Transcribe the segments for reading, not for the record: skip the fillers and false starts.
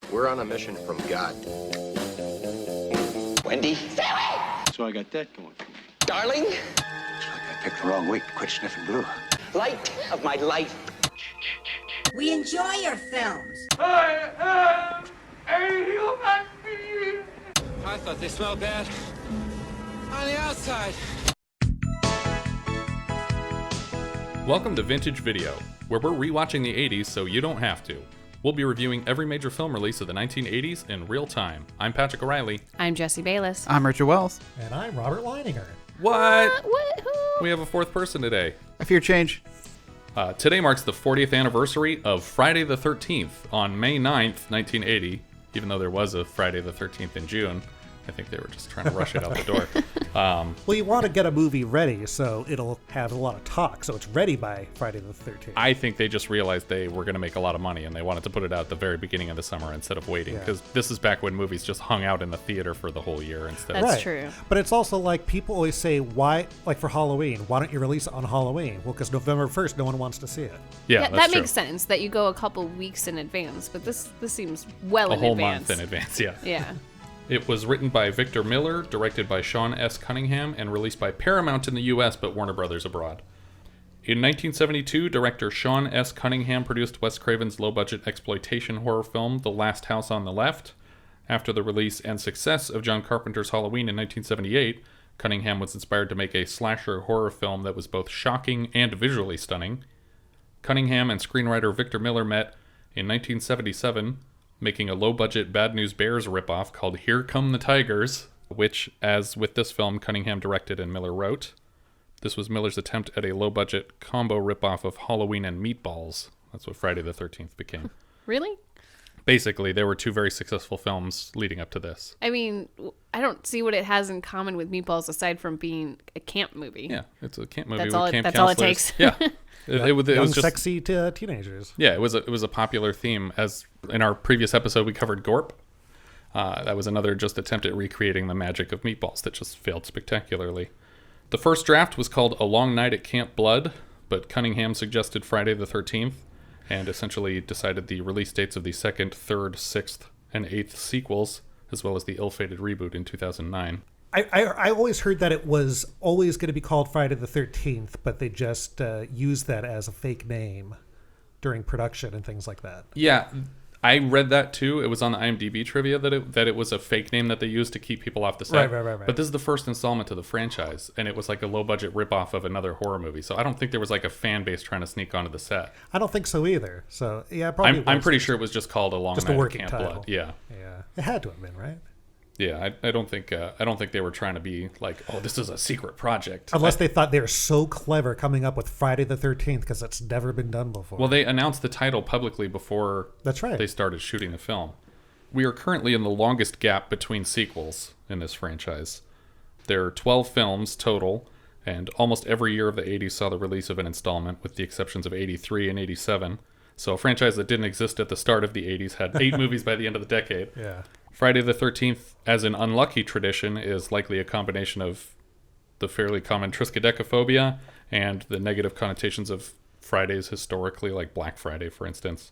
We're on a mission from God. Wendy? Sarah! So I got that going for me. Darling? Looks like I picked the wrong week to quit sniffing glue. Light of my life. We enjoy your films. I am a human being. I thought they smelled bad on the outside. Welcome to Vintage Video, where we're rewatching the 80s so you don't have to. We'll be reviewing every major film release of the 1980s in real time. I'm Patrick O'Reilly. I'm Jesse Bayless. I'm Richard Wells. And I'm Robert Leininger. What? Who? We have a fourth person today. I fear change. Today marks the 40th anniversary of Friday the 13th on May 9th, 1980, even though there was a Friday the 13th in June. I think they were just trying to rush it out the door. Well, you want to get a movie ready so it'll have a lot of talk, so it's ready by Friday the 13th. I think they just realized they were going to make a lot of money and they wanted to put it out at the very beginning of the summer instead of waiting, because this is back when movies just hung out in the theater for the whole year instead. That's true. But it's also like people always say, why, like for Halloween, why don't you release it on Halloween? Well, because November 1st, no one wants to see it. Yeah, that true. makes sense that you go a couple weeks in advance, but this seems well in advance. A whole month in advance, yeah. Yeah. It was written by Victor Miller, directed by Sean S. Cunningham, and released by Paramount in the U.S., but Warner Brothers abroad. In 1972, director Sean S. Cunningham produced Wes Craven's low-budget exploitation horror film, The Last House on the Left. After the release and success of John Carpenter's Halloween in 1978, Cunningham was inspired to make a slasher horror film that was both shocking and visually stunning. Cunningham and screenwriter Victor Miller met in 1977, making a low-budget Bad News Bears ripoff called Here Come the Tigers, which, as with this film, Cunningham directed and Miller wrote. This was Miller's attempt at a low-budget combo ripoff of Halloween and Meatballs. That's what Friday the 13th became. Really? Basically, there were two very successful films leading up to this. I mean, I don't see what it has in common with Meatballs aside from being a camp movie. Yeah, it's a camp movie That's with all camp that's all it counselors. takes. Yeah. It was Young, just sexy teenagers. Yeah, it was a popular theme. As in our previous episode, we covered Gorp. That was another just attempt at recreating the magic of Meatballs that just failed spectacularly. The first draft was called A Long Night at Camp Blood, but Cunningham suggested Friday the 13th and essentially decided the release dates of the second, third, sixth, and eighth sequels, as well as the ill-fated reboot in 2009. I always heard that it was always going to be called Friday the 13th, but they just used that as a fake name during production and things like that. Yeah, I read that too. It was on the IMDb trivia that it was a fake name that they used to keep people off the set. Right. But this is the first installment to the franchise, and it was like a low-budget ripoff of another horror movie. So I don't think there was like a fan base trying to sneak onto the set. I don't think so either. So yeah, probably. I'm pretty sure it was just called A Long Night at Camp Blood. Yeah. Yeah, it had to have been, right? Yeah, I don't think they were trying to be like, oh, this is a secret project. Unless they thought they were so clever coming up with Friday the 13th because it's never been done before. Well, they announced the title publicly before they started shooting the film. We are currently in the longest gap between sequels in this franchise. There are 12 films total, and almost every year of the 80s saw the release of an installment, with the exceptions of 83 and 87. So a franchise that didn't exist at the start of the 80s had 8 movies by the end of the decade. Yeah. Friday the 13th, as an unlucky tradition, is likely a combination of the fairly common triskaidekaphobia and the negative connotations of Fridays historically, like Black Friday, for instance.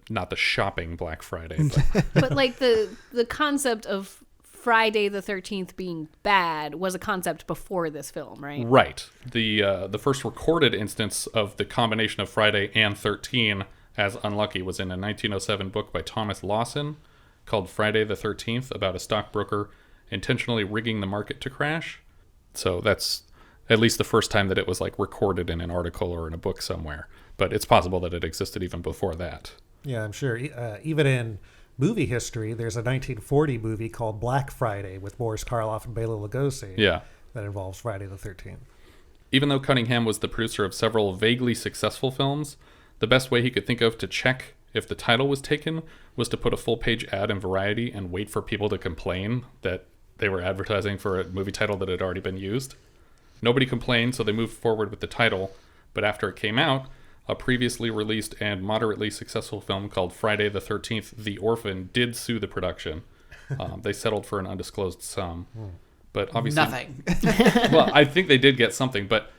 Not the shopping Black Friday. But like the concept of Friday the 13th being bad was a concept before this film, right? Right. The first recorded instance of the combination of Friday and 13 as unlucky was in a 1907 book by Thomas Lawson, called Friday the 13th, about a stockbroker intentionally rigging the market to crash. So that's at least the first time that it was like recorded in an article or in a book somewhere. But it's possible that it existed even before that. Yeah, I'm sure. Even in movie history, there's a 1940 movie called Black Friday with Boris Karloff and Bela Lugosi. Yeah. That involves Friday the 13th. Even though Cunningham was the producer of several vaguely successful films, the best way he could think of to check if the title was taken was to put a full-page ad in Variety and wait for people to complain that they were advertising for a movie title that had already been used. Nobody complained, so they moved forward with the title, but after it came out, a previously released and moderately successful film called Friday the 13th, The Orphan, did sue the production. They settled for an undisclosed sum. But obviously... Nothing. Well, I think they did get something, but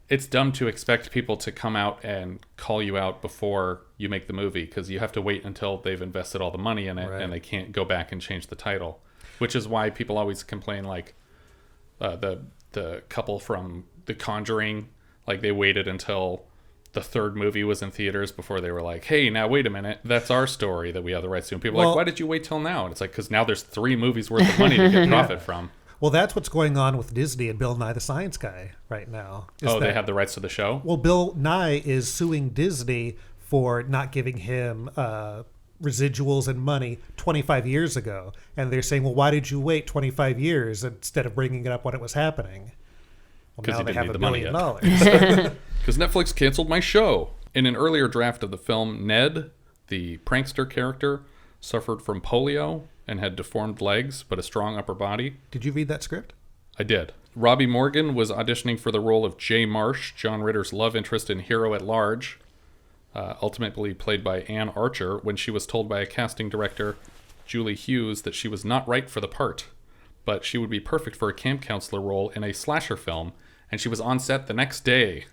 it's dumb to expect people to come out and call you out before you make the movie, because you have to wait until they've invested all the money in it, and they can't go back and change the title. Which is why people always complain, like the couple from The Conjuring, like they waited until the third movie was in theaters before they were like, hey, now wait a minute, that's our story that we have the rights to. And people are like, why did you wait till now? And it's like, because now there's 3 movies worth of money to get profit from. Well, that's what's going on with Disney and Bill Nye the Science Guy right now. They have the rights to the show? Well, Bill Nye is suing Disney for not giving him residuals and money 25 years ago. And they're saying, well, why did you wait 25 years instead of bringing it up when it was happening? Well, because now they have $1 billion. Because Netflix canceled my show. In an earlier draft of the film, Ned, the prankster character, suffered from polio and had deformed legs but a strong upper body. Did you read that script? I did. Robbie Morgan was auditioning for the role of Jay Marsh, John Ritter's love interest in Hero at Large, ultimately played by Ann Archer, when she was told by a casting director, Julie Hughes, that she was not right for the part, but she would be perfect for a camp counselor role in a slasher film, and she was on set the next day,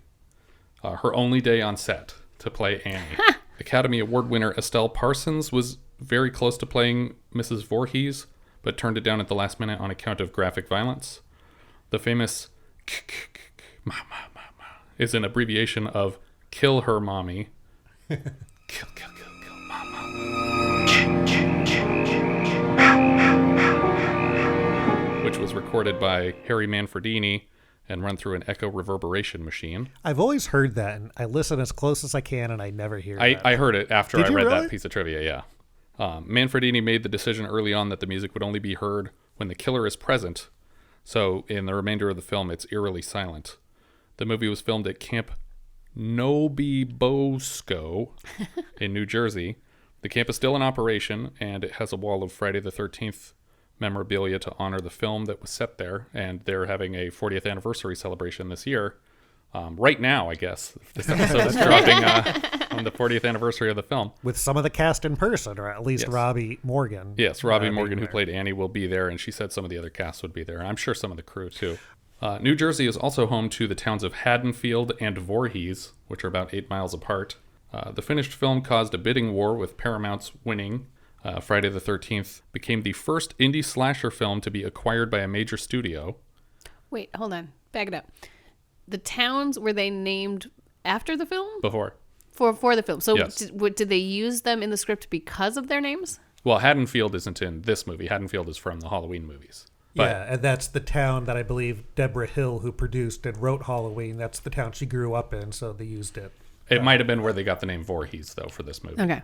her only day on set, to play Annie. Academy Award winner Estelle Parsons was very close to playing Mrs. Voorhees, but turned it down at the last minute on account of graphic violence. The famous "ma ma ma ma" is an abbreviation of "kill her mommy." Kill mama. Which was recorded by Harry Manfredini and run through an echo reverberation machine. I've always heard that, and I listen as close as I can, and I never hear that. I heard it after Did I you read really? that piece of trivia, yeah. Manfredini made the decision early on that the music would only be heard when the killer is present, so in the remainder of the film, it's eerily silent. The movie was filmed at Camp Nobibosco in New Jersey. The camp is still in operation, and it has a wall of Friday the 13th memorabilia to honor the film that was set there, and they're having a 40th anniversary celebration this year. Right now, I guess. This episode is dropping on the 40th anniversary of the film. With some of the cast in person, or at least Robbie Morgan. Yes, Robbie Morgan, who played Annie, will be there, and she said some of the other cast would be there. I'm sure some of the crew, too. New Jersey is also home to the towns of Haddonfield and Voorhees, which are about 8 miles apart. The finished film caused a bidding war, with Paramount's winning. Friday the 13th became the first indie slasher film to be acquired by a major studio. Wait, hold on. Back it up. The towns, were they named after the film? Before. For the film. So Yes. did they use them in the script because of their names? Well, Haddonfield isn't in this movie. Haddonfield is from the Halloween movies. But, Yeah, and that's the town that I believe Deborah Hill, who produced and wrote Halloween, that's the town she grew up in, so they used it. it might have been where they got the name Voorhees, though, for this movie. Okay.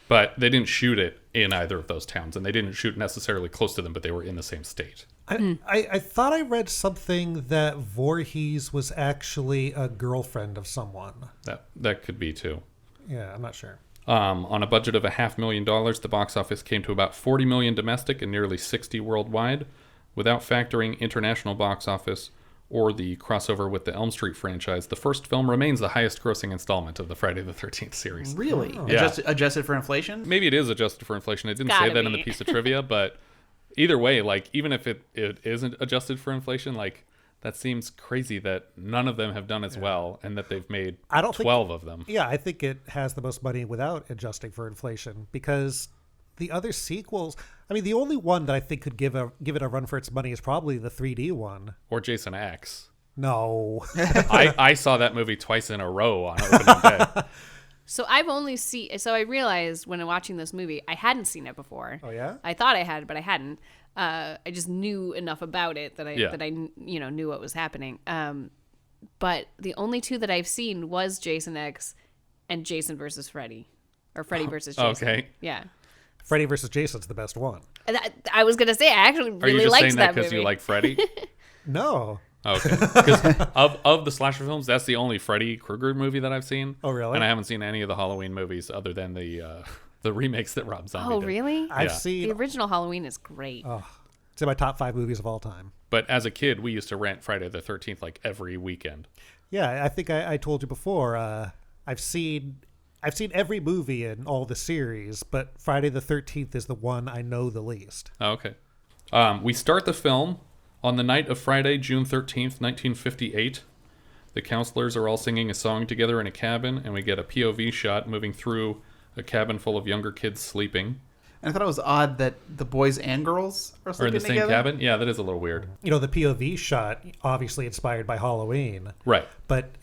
But they didn't shoot it in either of those towns, and they didn't shoot necessarily close to them, but they were in the same state. I thought I read something that Voorhees was actually a girlfriend of someone. That could be, too. Yeah, I'm not sure. On a budget of $500,000, the box office came to about $40 million domestic and nearly $60 worldwide, without factoring international box office or the crossover with the Elm Street franchise. The first film remains the highest-grossing installment of the Friday the 13th series. Really? Yeah. Adjusted for inflation? Maybe it is adjusted for inflation. It didn't Gotta say that in be. the piece of trivia, but either way, like, even if it isn't adjusted for inflation, like, that seems crazy that none of them have done as well, and that they've made 12 of them. Yeah, I think it has the most money without adjusting for inflation, because the other sequels, I mean, the only one that I think could give it a run for its money is probably the 3D one. Or Jason X. No. I saw that movie twice in a row on opening day. So I realized when watching this movie, I hadn't seen it before. Oh, yeah? I thought I had, but I hadn't. I just knew enough about it that I knew what was happening. But the only two that I've seen was Jason X and Jason versus Freddy, or Freddy versus Jason. Okay. Yeah. Freddy versus Jason's the best one. I was gonna say I actually Are you really just liked saying that because movie. you like Freddy? No. Okay. Because of the slasher films, that's the only Freddy Krueger movie that I've seen. Oh, really? And I haven't seen any of the Halloween movies other than the remakes that Rob Zombie did. Really? I've Yeah. seen... The original Halloween is great. It's in my top 5 movies of all time. But as a kid, we used to rent Friday the 13th like every weekend. Yeah, I think I told you before, I've seen every movie in all the series, but Friday the 13th is the one I know the least. Oh, okay. We start the film on the night of Friday, June 13th, 1958. The counselors are all singing a song together in a cabin, and we get a POV shot moving through a cabin full of younger kids sleeping. And I thought it was odd that the boys and girls are sleeping in the same together. cabin? Yeah, that is a little weird. You know, the POV shot, obviously inspired by Halloween. Right. But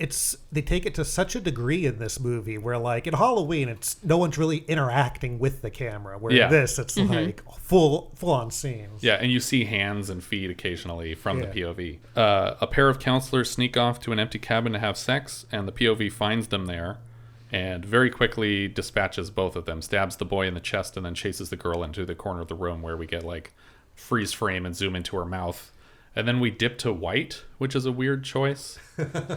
they take it to such a degree in this movie where, like, in Halloween, no one's really interacting with the camera. Where in this, it's like full-on scenes. Yeah, and you see hands and feet occasionally from the POV. A pair of counselors sneak off to an empty cabin to have sex, and the POV finds them there. And very quickly dispatches both of them, stabs the boy in the chest, and then chases the girl into the corner of the room where we get like freeze frame and zoom into her mouth. And then we dip to white, which is a weird choice.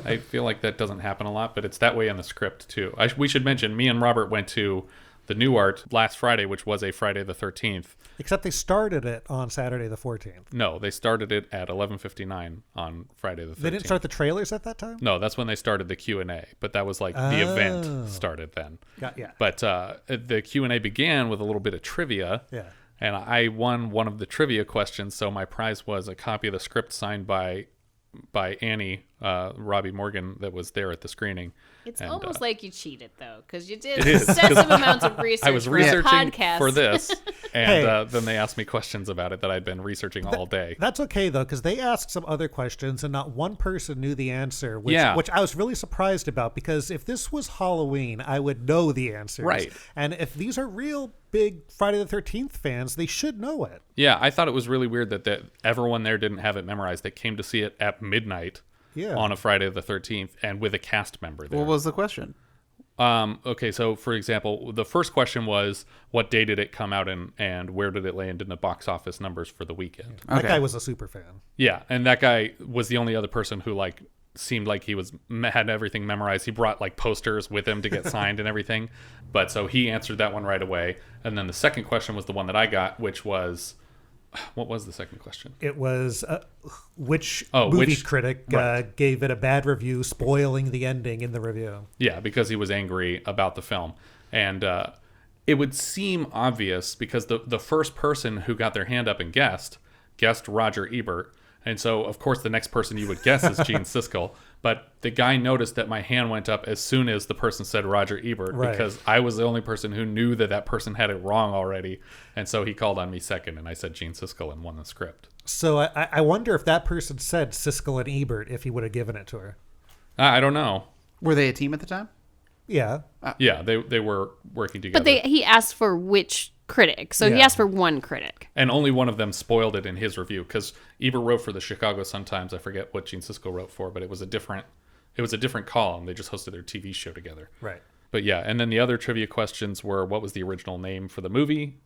I feel like that doesn't happen a lot, but it's that way in the script too. We should mention, me and Robert went to the New Art last Friday, which was a Friday the 13th. Except they started it on Saturday the 14th. No, they started it at 11:59 on Friday the 13th. They didn't start the trailers at that time? No, that's when they started the Q&A, but that was like the event started then. Yeah. But the Q&A began with a little bit of trivia. Yeah. And I won one of the trivia questions, so my prize was a copy of the script signed by Annie, Robbi Morgan, that was there at the screening. It's almost like you cheated, though, because you did It is, excessive amounts of research I was for researching a podcast. for this, and then they asked me questions about it that I'd been researching all day. That's okay, though, because they asked some other questions, and not one person knew the answer, which I was really surprised about, because if this was Halloween, I would know the answers. Right. And if these are real big Friday the 13th fans, they should know it. Yeah, I thought it was really weird that everyone there didn't have it memorized. They came to see it at midnight on a Friday the 13th, and with a cast member there. What was the question? Okay, so for example, the first question was, what day did it come out and where did it land in the box office numbers for the weekend? That guy was a super fan. Yeah, and that guy was the only other person who like seemed like he had everything memorized. He brought like posters with him to get signed and everything. But so he answered that one right away. And then the second question was the one that I got, which was, what was the second question? It was which movie critic gave it a bad review, spoiling the ending in the review. Yeah, because he was angry about the film. And it would seem obvious because the first person who got their hand up and guessed Roger Ebert. And so, of course, the next person you would guess is Gene Siskel. But the guy noticed that my hand went up as soon as the person said Roger Ebert, because I was the only person who knew that person had it wrong already. And so he called on me second, and I said Gene Siskel and won the script. So I wonder if that person said Siskel and Ebert, if he would have given it to her. I don't know. Were they a team at the time? Yeah. Yeah, they were working together. But he asked for which critic. So he asked for one critic. And only one of them spoiled it in his review, because Ebert wrote for the Chicago Sun-Times. I forget what Gene Siskel wrote for, but it was a different column. They just hosted their TV show together. Right. But yeah, and then the other trivia questions were, what was the original name for the movie,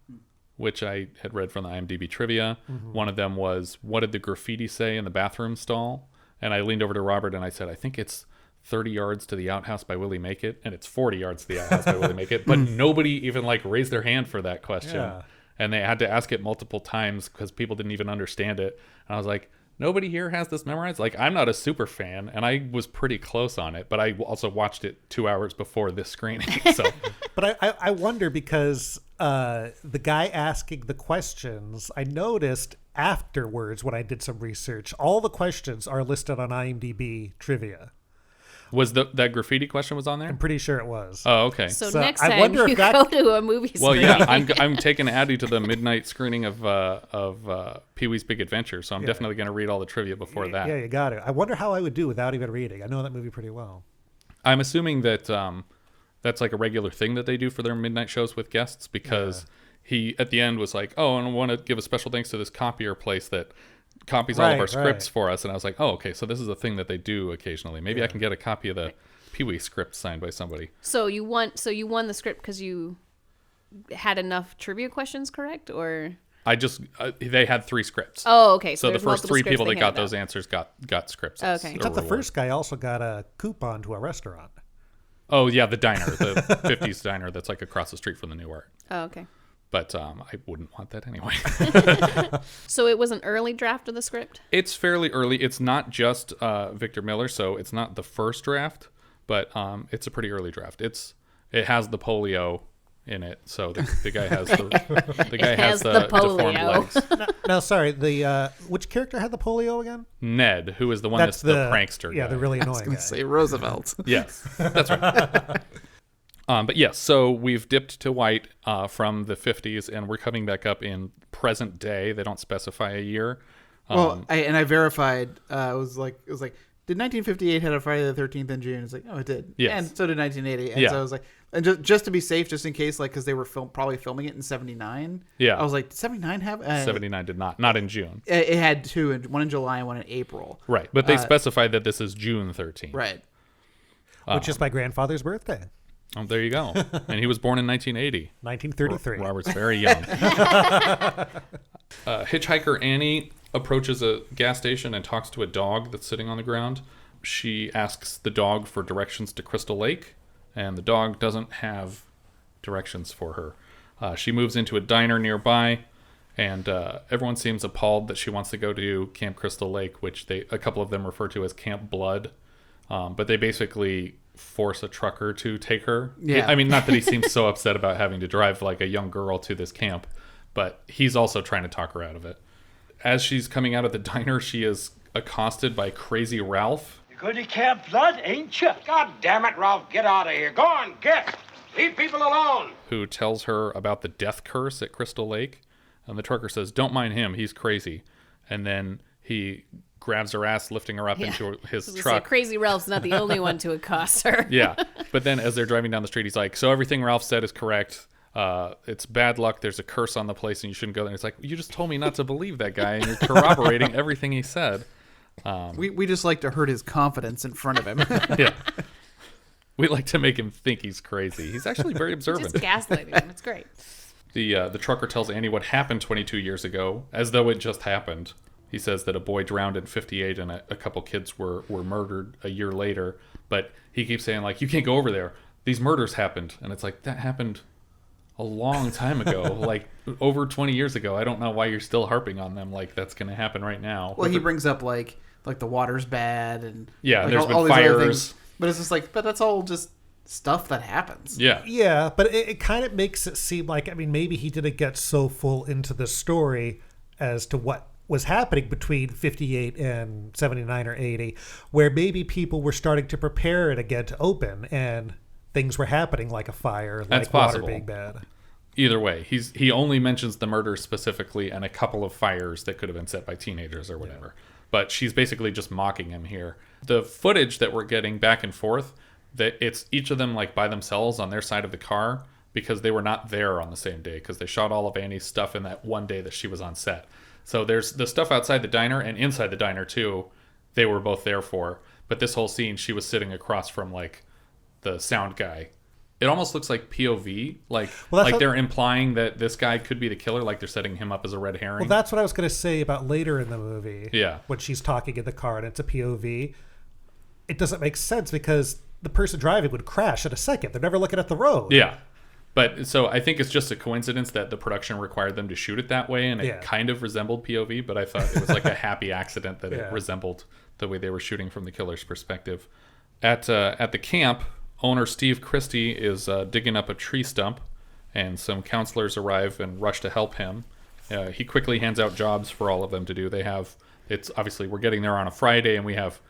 which I had read from the IMDb trivia. Mm-hmm. One of them was, what did the graffiti say in the bathroom stall? And I leaned over to Robert and I said, I think it's 30 yards to the outhouse by Willie Make It, and it's 40 yards to the outhouse by Willie Make It. But nobody even like raised their hand for that question. Yeah. And they had to ask it multiple times because people didn't even understand it. And I was like, nobody here has this memorized? Like, I'm not a super fan, and I was pretty close on it, but I also watched it 2 hours before this screening. So, but I wonder, because the guy asking the questions, I noticed afterwards when I did some research, all the questions are listed on IMDb trivia. Was that graffiti question was on there? I'm pretty sure it was. Oh, okay. So next time you go to a movie screening. Well, yeah, I'm taking Addie to the midnight screening of Pee-wee's Big Adventure, so I'm definitely going to read all the trivia before that. Yeah, you got it. I wonder how I would do without even reading. I know that movie pretty well. I'm assuming that that's like a regular thing that they do for their midnight shows with guests, because he, at the end, was like, oh, and I want to give a special thanks to this copier place that copies all of our scripts for us. And I was like, oh, okay, so this is a thing that they do occasionally. Maybe I can get a copy of the Pee-wee script signed by somebody. So you won the script because you had enough trivia questions correct, or they had 3 scripts. Oh, okay. So the first 3 people that got those answers got scripts. Okay. Except the first guy also got a coupon to a restaurant. Oh yeah, the diner, the 50s diner that's like across the street from the New Art. Oh, okay. But I wouldn't want that anyway. So it was an early draft of the script? It's fairly early. It's not just Victor Miller, so it's not the first draft, but it's a pretty early draft. It has the polio in it, so the guy has the guy has the deformed polio. legs. No, sorry. The which character had the polio again? Ned, who is the one that's the prankster Yeah, guy. the really I was annoying going guy. to say Roosevelt. Yes, that's right. But yes, so we've dipped to white from the 50s, and we're coming back up in present day. They don't specify a year. I verified. It was like, did 1958 had a Friday the 13th in June? It's like, oh, it did. Yes. And so did 1980. And so I was like, and just to be safe, just in case, like, because they were probably filming it in 79. Yeah. I was like, did 79 have? 79 did not in June. It had two, one in July and one in April. Right, but they specified that this is June 13th. Right. Which is my grandfather's birthday, Oh, there you go. And he was born in 1980. 1933. Robert's very young. Hitchhiker Annie approaches a gas station and talks to a dog that's sitting on the ground. She asks the dog for directions to Crystal Lake, and the dog doesn't have directions for her. She moves into a diner nearby, and everyone seems appalled that she wants to go to Camp Crystal Lake, which a couple of them refer to as Camp Blood. But they basically force a trucker to take her. Yeah. I mean, not that he seems so upset about having to drive like a young girl to this camp, but he's also trying to talk her out of it. As she's coming out of the diner, she is accosted by Crazy Ralph. You're going to Camp Blood, ain't you? God damn it, Ralph, get out of here. Go on, get. Leave people alone. Who tells her about the death curse at Crystal Lake. And the trucker says, don't mind him, he's crazy. And then he grabs her ass, lifting her up into his truck. Crazy Ralph's not the only one to accost her. Yeah. But then as they're driving down the street, he's like, so everything Ralph said is correct. It's bad luck. There's a curse on the place and you shouldn't go there. It's like, you just told me not to believe that guy and you're corroborating everything he said. We just like to hurt his confidence in front of him. Yeah. We like to make him think he's crazy. He's actually very observant. Just gaslighting him. It's great. The trucker tells Annie what happened 22 years ago, as though it just happened. He says that a boy drowned in 58 and a couple kids were murdered a year later. But he keeps saying, like, you can't go over there. These murders happened. And it's like, that happened a long time ago, like over 20 years ago. I don't know why you're still harping on them like that's going to happen right now. Well, he brings up, like the water's bad and... Yeah, like, there's all been these other fires. things. But it's just like, but that's all just stuff that happens. Yeah. Yeah, but it kind of makes it seem like, I mean, maybe he didn't get so full into the story as to what was happening between 58 and 79 or 80, where maybe people were starting to prepare it again to open and things were happening, like a fire, That's like water possible. being bad. Either way, he only mentions the murders specifically and a couple of fires that could have been set by teenagers or whatever. Yeah. But she's basically just mocking him here. The footage that we're getting back and forth, that it's each of them like by themselves on their side of the car because they were not there on the same day because they shot all of Annie's stuff in that one day that she was on set. So there's the stuff outside the diner and inside the diner too. They were both there for. But this whole scene, she was sitting across from like the sound guy. It almost looks like POV, like they're implying that this guy could be the killer, like they're setting him up as a red herring. Well, that's what I was going to say about later in the movie. Yeah. When she's talking in the car and it's a POV. It doesn't make sense because the person driving would crash in a second. They're never looking at the road. Yeah. But so I think it's just a coincidence that the production required them to shoot it that way, and it kind of resembled POV, but I thought it was like a happy accident that it resembled the way they were shooting from the killer's perspective. At the camp, owner Steve Christy is digging up a tree stump, and some counselors arrive and rush to help him. He quickly hands out jobs for all of them to do. It's obviously we're getting there on a Friday, and we have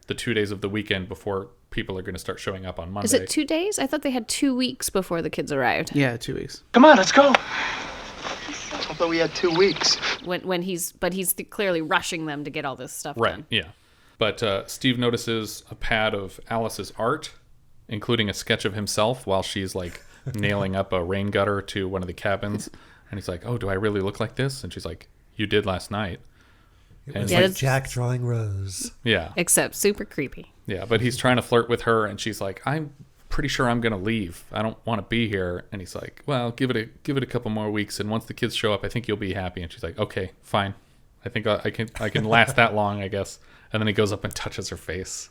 the 2 days of the weekend before people are going to start showing up on Monday. Is it 2 days? I thought they had 2 weeks before the kids arrived. Yeah, 2 weeks. Come on, let's go. I thought we had 2 weeks. He's clearly rushing them to get all this stuff done. Yeah. But Steve notices a pad of Alice's art, including a sketch of himself while she's like nailing up a rain gutter to one of the cabins. And he's like, oh, do I really look like this? And she's like, you did last night. It's like Jack drawing Rose. Yeah. Except super creepy. Yeah, but he's trying to flirt with her, and she's like, I'm pretty sure I'm going to leave. I don't want to be here. And he's like, well, give it a couple more weeks, and once the kids show up, I think you'll be happy. And she's like, okay, fine. I think I can last that long, I guess. And then he goes up and touches her face.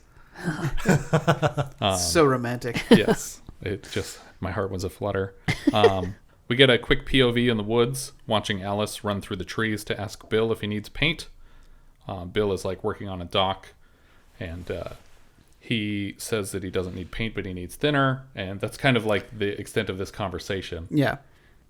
So romantic. Yes. It just, my heart was aflutter. We get a quick POV in the woods, watching Alice run through the trees to ask Bill if he needs paint. Bill is like working on a dock, and He says that he doesn't need paint, but he needs thinner. And that's kind of like the extent of this conversation. Yeah.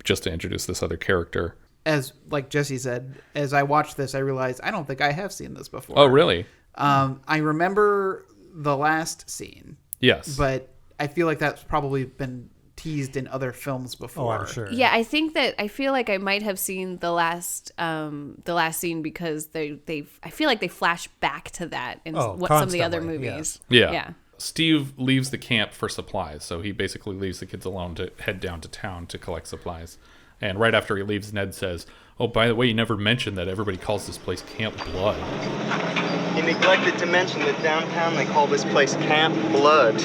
Just to introduce this other character. As like Jesse said, as I watched this, I realized I don't think I have seen this before. Oh, really? I remember the last scene. Yes. But I feel like that's probably been teased in other films before. Oh, I'm sure. Yeah, I feel like I might have seen the last scene because I feel like they flash back to that in some of the other movies. Yes. Yeah. Steve leaves the camp for supplies, so he basically leaves the kids alone to head down to town to collect supplies. And right after he leaves, Ned says, "Oh, by the way, you never mentioned that everybody calls this place Camp Blood." You neglected to mention that downtown they call this place Camp Blood.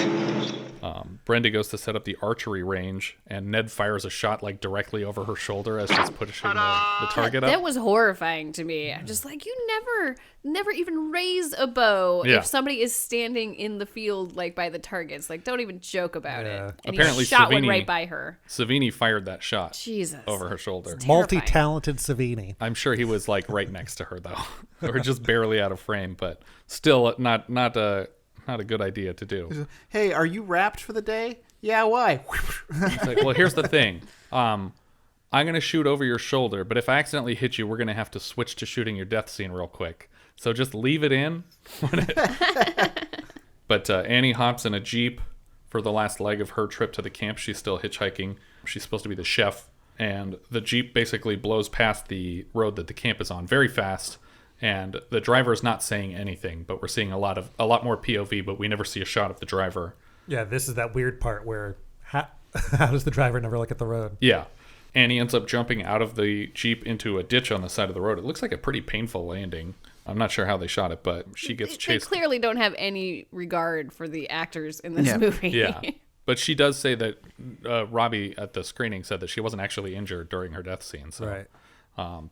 Brenda goes to set up the archery range, and Ned fires a shot like directly over her shoulder as she's pushing the target up. That was horrifying to me. I'm just like, you never even raise a bow if somebody is standing in the field like by the targets. Like, don't even joke about it. And apparently, he shot one right by her. Savini fired that shot. Jesus. Over her shoulder. Multi-talented Savini. I'm sure he was like right next to her though, or just barely out of frame, but still not a good idea to do. Hey, are you wrapped for the day? Yeah, why? It's like, well, here's the thing. I'm going to shoot over your shoulder, but if I accidentally hit you, we're going to have to switch to shooting your death scene real quick. So just leave it in. But Annie hops in a Jeep for the last leg of her trip to the camp. She's still hitchhiking. She's supposed to be the chef. And the Jeep basically blows past the road that the camp is on very fast. And the driver is not saying anything, but we're seeing a lot more POV, but we never see a shot of the driver. Yeah, this is that weird part where how does the driver never look at the road? Yeah. Annie ends up jumping out of the Jeep into a ditch on the side of the road. It looks like a pretty painful landing. I'm not sure how they shot it, but she gets chased. They clearly don't have any regard for the actors in this movie. Yeah. But she does say that Robbi at the screening said that she wasn't actually injured during her death scene. So. Right.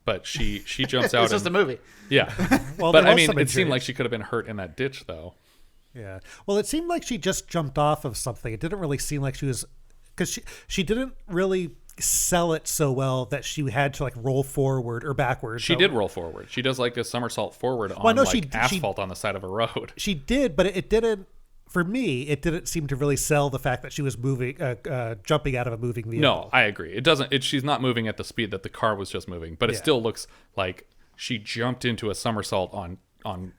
But she jumps out. It's just a movie. Yeah. Well, but I mean, it seemed like she could have been hurt in that ditch, though. Yeah. Well, it seemed like she just jumped off of something. It didn't really seem like she was, because she didn't really sell it so well that she had to like roll forward or backwards. She did roll forward. She does like a somersault forward on asphalt on the side of a road. She did, but it didn't. For me, it didn't seem to really sell the fact that she was moving, jumping out of a moving vehicle. No, I agree. It doesn't. She's not moving at the speed that the car was just moving, but it still looks like she jumped into a somersault on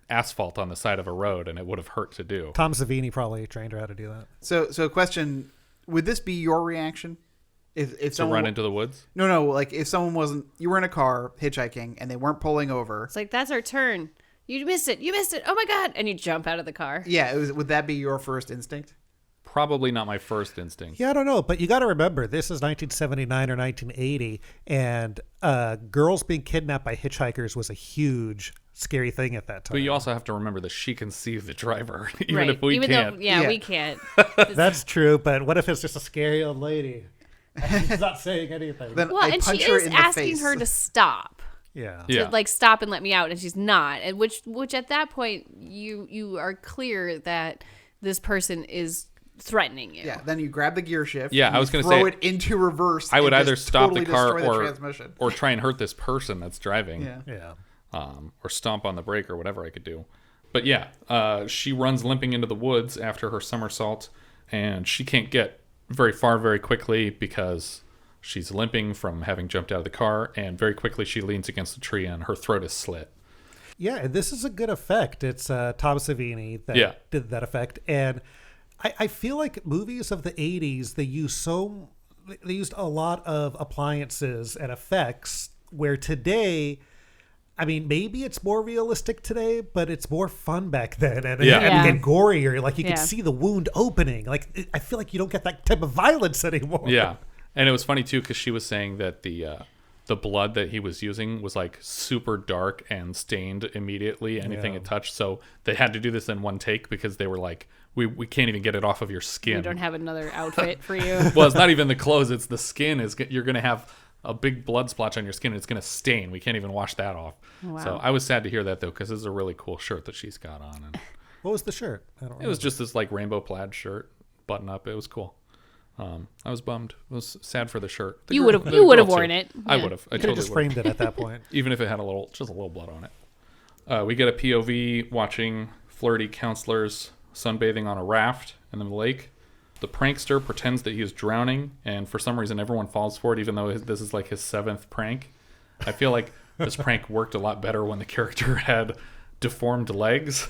asphalt on the side of a road, and it would have hurt to do. Tom Savini probably trained her how to do that. So question: would this be your reaction if someone run into the woods? No. Like if someone wasn't, you were in a car hitchhiking and they weren't pulling over. It's like, that's our turn. You missed it. Oh my God. And you jump out of the car. Yeah. Would that be your first instinct? Probably not my first instinct. Yeah, I don't know. But you got to remember, this is 1979 or 1980. And girls being kidnapped by hitchhikers was a huge, scary thing at that time. But you also have to remember that she can see the driver, even if we can't. We can't. That's true. But what if it's just a scary old lady? She's not saying anything. Then and she is asking her to stop. Yeah. To like stop and let me out, and she's not. And which at that point you are clear that this person is threatening you. Yeah. Then you grab the gear shift. Yeah, I was going to say throw it into reverse. I would either stop totally the car or try and hurt this person that's driving. Yeah. Or stomp on the brake or whatever I could do. But yeah, she runs limping into the woods after her somersault, and she can't get very far very quickly because she's limping from having jumped out of the car, and very quickly she leans against the tree and her throat is slit. Yeah, and this is a good effect. It's Tom Savini that did that effect. And I feel like movies of the 80s, they used a lot of appliances and effects, where today, I mean, maybe it's more realistic today, but it's more fun back then and gorier. Like you can see the wound opening. Like I feel like you don't get that type of violence anymore. Yeah. And it was funny too, because she was saying that the blood that he was using was like super dark and stained immediately anything it touched. So they had to do this in one take because they were like, we can't even get it off of your skin. We don't have another outfit for you. Well, it's not even the clothes; it's the skin. You're gonna have a big blood splotch on your skin, and it's gonna stain. We can't even wash that off. Wow. So I was sad to hear that though, because this is a really cool shirt that she's got on. And what was the shirt? It was just this like rainbow plaid shirt, button up. It was cool. I was bummed. I was sad for the shirt. You would have worn it. I would have. I could have just framed it at that point, even if it had just a little blood on it. We get a POV watching flirty counselors sunbathing on a raft in the lake. The prankster pretends that he is drowning, and for some reason everyone falls for it, even though this is like his 7th prank. I feel like this prank worked a lot better when the character had deformed legs.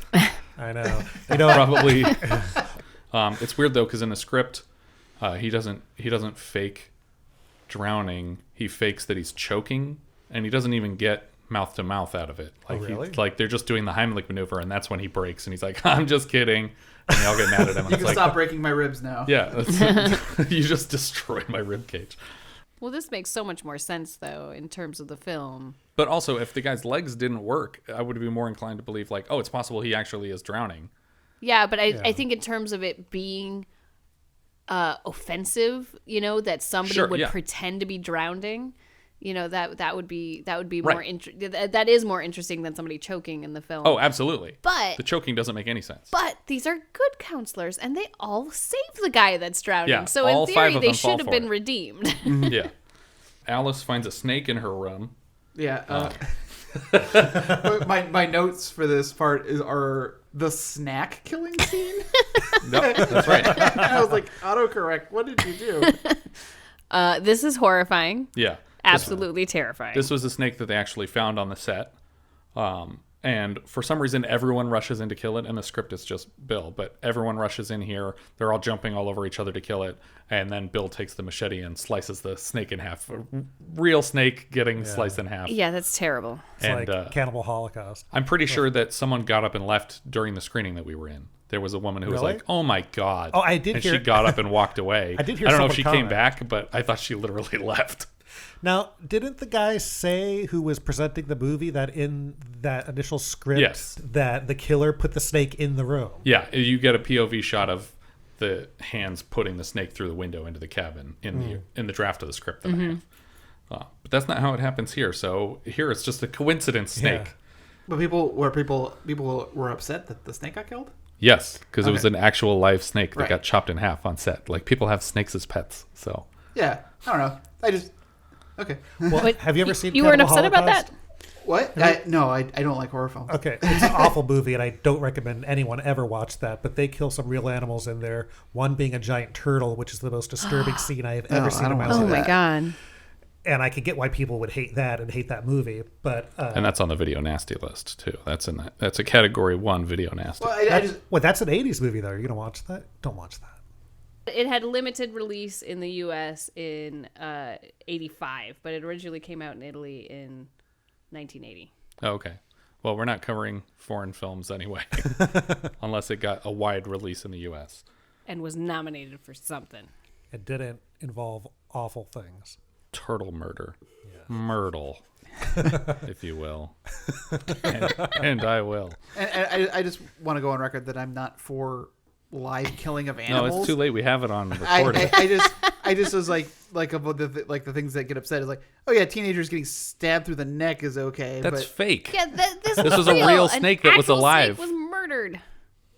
I know. Probably. It's weird though, because in the script, he doesn't fake drowning. He fakes that he's choking, and he doesn't even get mouth to mouth out of it. Like, really? They're just doing the Heimlich maneuver, and that's when he breaks, and he's like, "I'm just kidding," and they all get mad at him. You can stop breaking my ribs now. Yeah, you just destroyed my rib cage. Well, this makes so much more sense, though, in terms of the film. But also, if the guy's legs didn't work, I would be more inclined to believe, like, oh, it's possible he actually is drowning. Yeah, but I think in terms of it being offensive, that somebody would pretend to be drowning, that would be more that is more interesting than somebody choking in the film. Oh, absolutely. But the choking doesn't make any sense. But these are good counselors, and they all save the guy that's drowning. Yeah, so all in 5 theory, of they them fall should have for been it. redeemed. Yeah. Alice finds a snake in her room. Yeah. My notes for this part are the snack killing scene. Nope, that's right. I was like, autocorrect. What did you do? This is horrifying. Yeah. Absolutely terrifying. This was a snake that they actually found on the set. And for some reason, everyone rushes in to kill it. And the script is just Bill. But everyone rushes in here. They're all jumping all over each other to kill it. And then Bill takes the machete and slices the snake in half. A real snake getting sliced in half. Yeah, that's terrible. It's like Cannibal Holocaust. I'm pretty sure that someone got up and left during the screening that we were in. There was a woman who was like, "Oh my God." Oh, I did and hear. she got up and walked away. I did hear I don't know if someone she comment. came back, but I thought she literally left. Now, didn't the guy say who was presenting the movie that in that initial script that the killer put the snake in the room? Yeah, you get a POV shot of the hands putting the snake through the window into the cabin in the draft of the script that I have. But that's not how it happens here. So here it's just a coincidence snake. Yeah. But people were upset that the snake got killed? Yes, because it was an actual live snake that got chopped in half on set. Like, people have snakes as pets, so. Yeah, I don't know. Okay. Well, have you ever seen You weren't Cannibal upset about Holocaust? What? No, I don't like horror films. Okay, it's an awful movie, and I don't recommend anyone ever watch that. But they kill some real animals in there. One being a giant turtle, which is the most disturbing scene I have ever seen in my life. Oh my God. And I could get why people would hate that and hate that movie, but and that's on the video nasty list too. That's a category 1 video nasty. Well, that's an '80s movie though. Are you gonna watch that? Don't watch that. It had limited release in the U.S. in 85, but it originally came out in Italy in 1980. Okay. Well, we're not covering foreign films anyway, unless it got a wide release in the U.S. And was nominated for something. It didn't involve awful things. Turtle murder. Yeah. Myrtle, if you will. and I will. And I just want to go on record that I'm not for live killing of animals. No, it's too late. We have it on recording. I just was like about the things that get upset is like, oh yeah, teenagers getting stabbed through the neck is okay. That's fake. Yeah, this was a real snake that was alive. Snake was murdered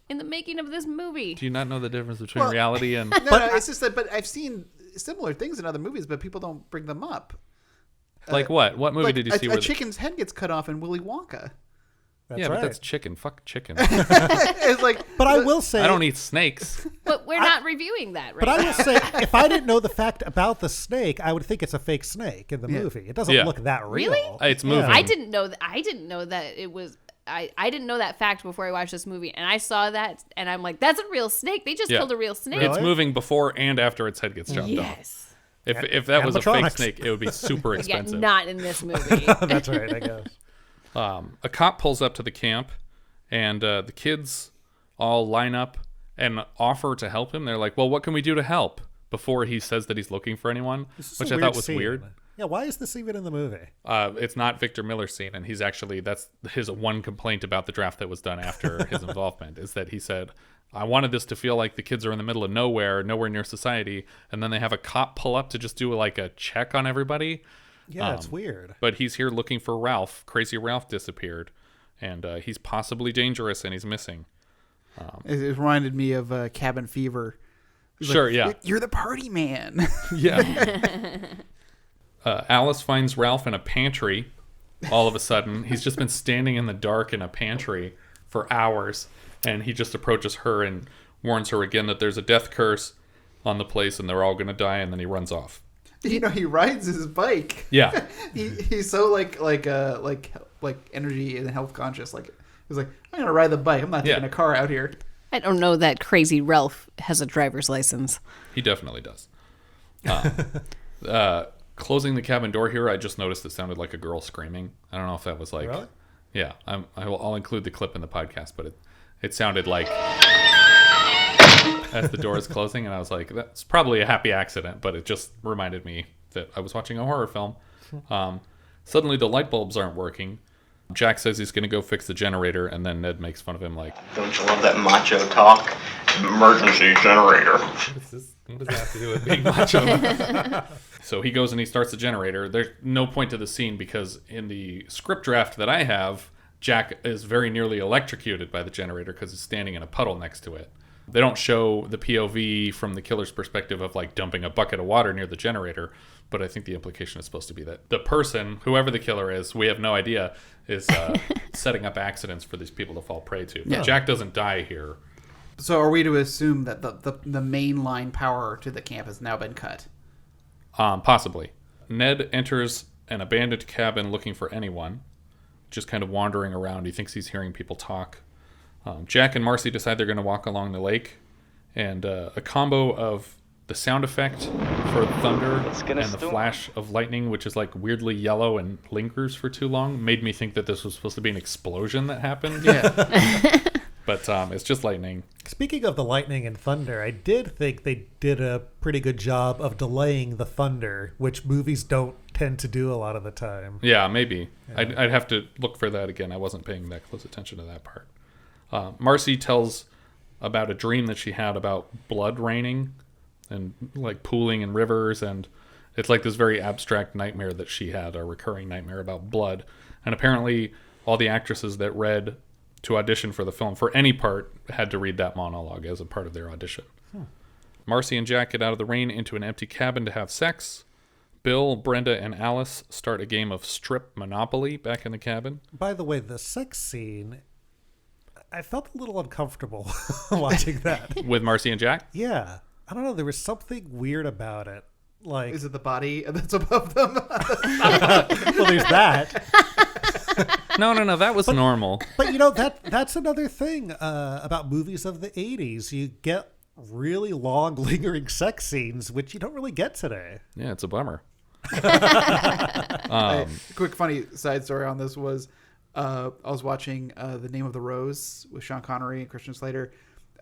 in the making of this movie. Do you not know the difference between reality and? No, it's just that. But I've seen similar things in other movies, but people don't bring them up. Like what? What movie did you see? A chicken's head gets cut off in Willy Wonka. That's yeah, right. but that's chicken. Fuck chicken. It's like, but I will say, I don't eat snakes. But we're not reviewing that, right? But I will say, if I didn't know the fact about the snake, I would think it's a fake snake in the movie. It doesn't look that real. Really? It's moving. I didn't know that it was. I didn't know that fact before I watched this movie, and I saw that, and I'm like, that's a real snake. They just killed a real snake. It's moving before and after its head gets chopped off. Yes. If that was a fake snake, it would be super expensive. Yeah, not in this movie. That's right, I guess. A cop pulls up to the camp, and the kids all line up and offer to help him. They're like, well, what can we do to help? Before he says that he's looking for anyone, which I thought was weird. Yeah, why is this even in the movie? It's not Victor Miller's scene, and that's his one complaint about the draft that was done after his involvement, is that he said, I wanted this to feel like the kids are in the middle of nowhere near society, and then they have a cop pull up to just do like a check on everybody. Yeah, it's weird. But he's here looking for Ralph. Crazy Ralph disappeared, and he's possibly dangerous, and he's missing. It reminded me of Cabin Fever. Sure, yeah. You're the party man. Yeah. Alice finds Ralph in a pantry all of a sudden. He's just been standing in the dark in a pantry for hours, and he just approaches her and warns her again that there's a death curse on the place and they're all going to die, and then he runs off. He rides his bike. Yeah. He's so like energy and health conscious. Like he's like, I'm gonna ride the bike. I'm not taking a car out here. I don't know that crazy Ralph has a driver's license. He definitely does. Closing the cabin door here, I just noticed it sounded like a girl screaming. I don't know if that was like... Really? Yeah, I'll include the clip in the podcast, but it sounded like... as the door is closing, and I was like, that's probably a happy accident, but it just reminded me that I was watching a horror film. Suddenly the light bulbs aren't working. Jack says he's going to go fix the generator, and then Ned makes fun of him like, Don't you love that macho talk? Emergency generator. What does that have to do with being macho? So he goes and he starts the generator. There's no point to the scene because in the script draft that I have, Jack is very nearly electrocuted by the generator because he's standing in a puddle next to it. They don't show the POV from the killer's perspective of like dumping a bucket of water near the generator, but I think the implication is supposed to be that the person, whoever the killer is, we have no idea, is setting up accidents for these people to fall prey to. But Jack doesn't die here. So are we to assume that the main line power to the camp has now been cut? Possibly. Ned enters an abandoned cabin looking for anyone, just kind of wandering around. He thinks he's hearing people talk. Jack and Marcie decide they're going to walk along the lake, and a combo of the sound effect for thunder and the flash of lightning, which is like weirdly yellow and lingers for too long, made me think that this was supposed to be an explosion that happened. Yeah. But it's just lightning. Speaking of the lightning and thunder, I did think they did a pretty good job of delaying the thunder, which movies don't tend to do a lot of the time. Yeah, maybe. Yeah. I'd have to look for that again. I wasn't paying that close attention to that part. Marcie tells about a dream that she had about blood raining and like pooling in rivers, and it's like this very abstract nightmare that she had, a recurring nightmare about blood. And apparently all the actresses that read to audition for the film for any part had to read that monologue as a part of their audition. Marcie and Jack get out of the rain into an empty cabin to have sex. Bill, Brenda, and Alice start a game of strip Monopoly back in the cabin. By the way, the sex scene, I felt a little uncomfortable watching that. With Marcie and Jack? Yeah. I don't know. There was something weird about it. Like, is it the body that's above them? Well, there's that. No. That was normal. But, you know, that's another thing about movies of the 80s. You get really long, lingering sex scenes, which you don't really get today. Yeah, it's a bummer. Quick funny side story on this was I was watching The Name of the Rose with Sean Connery and Christian Slater.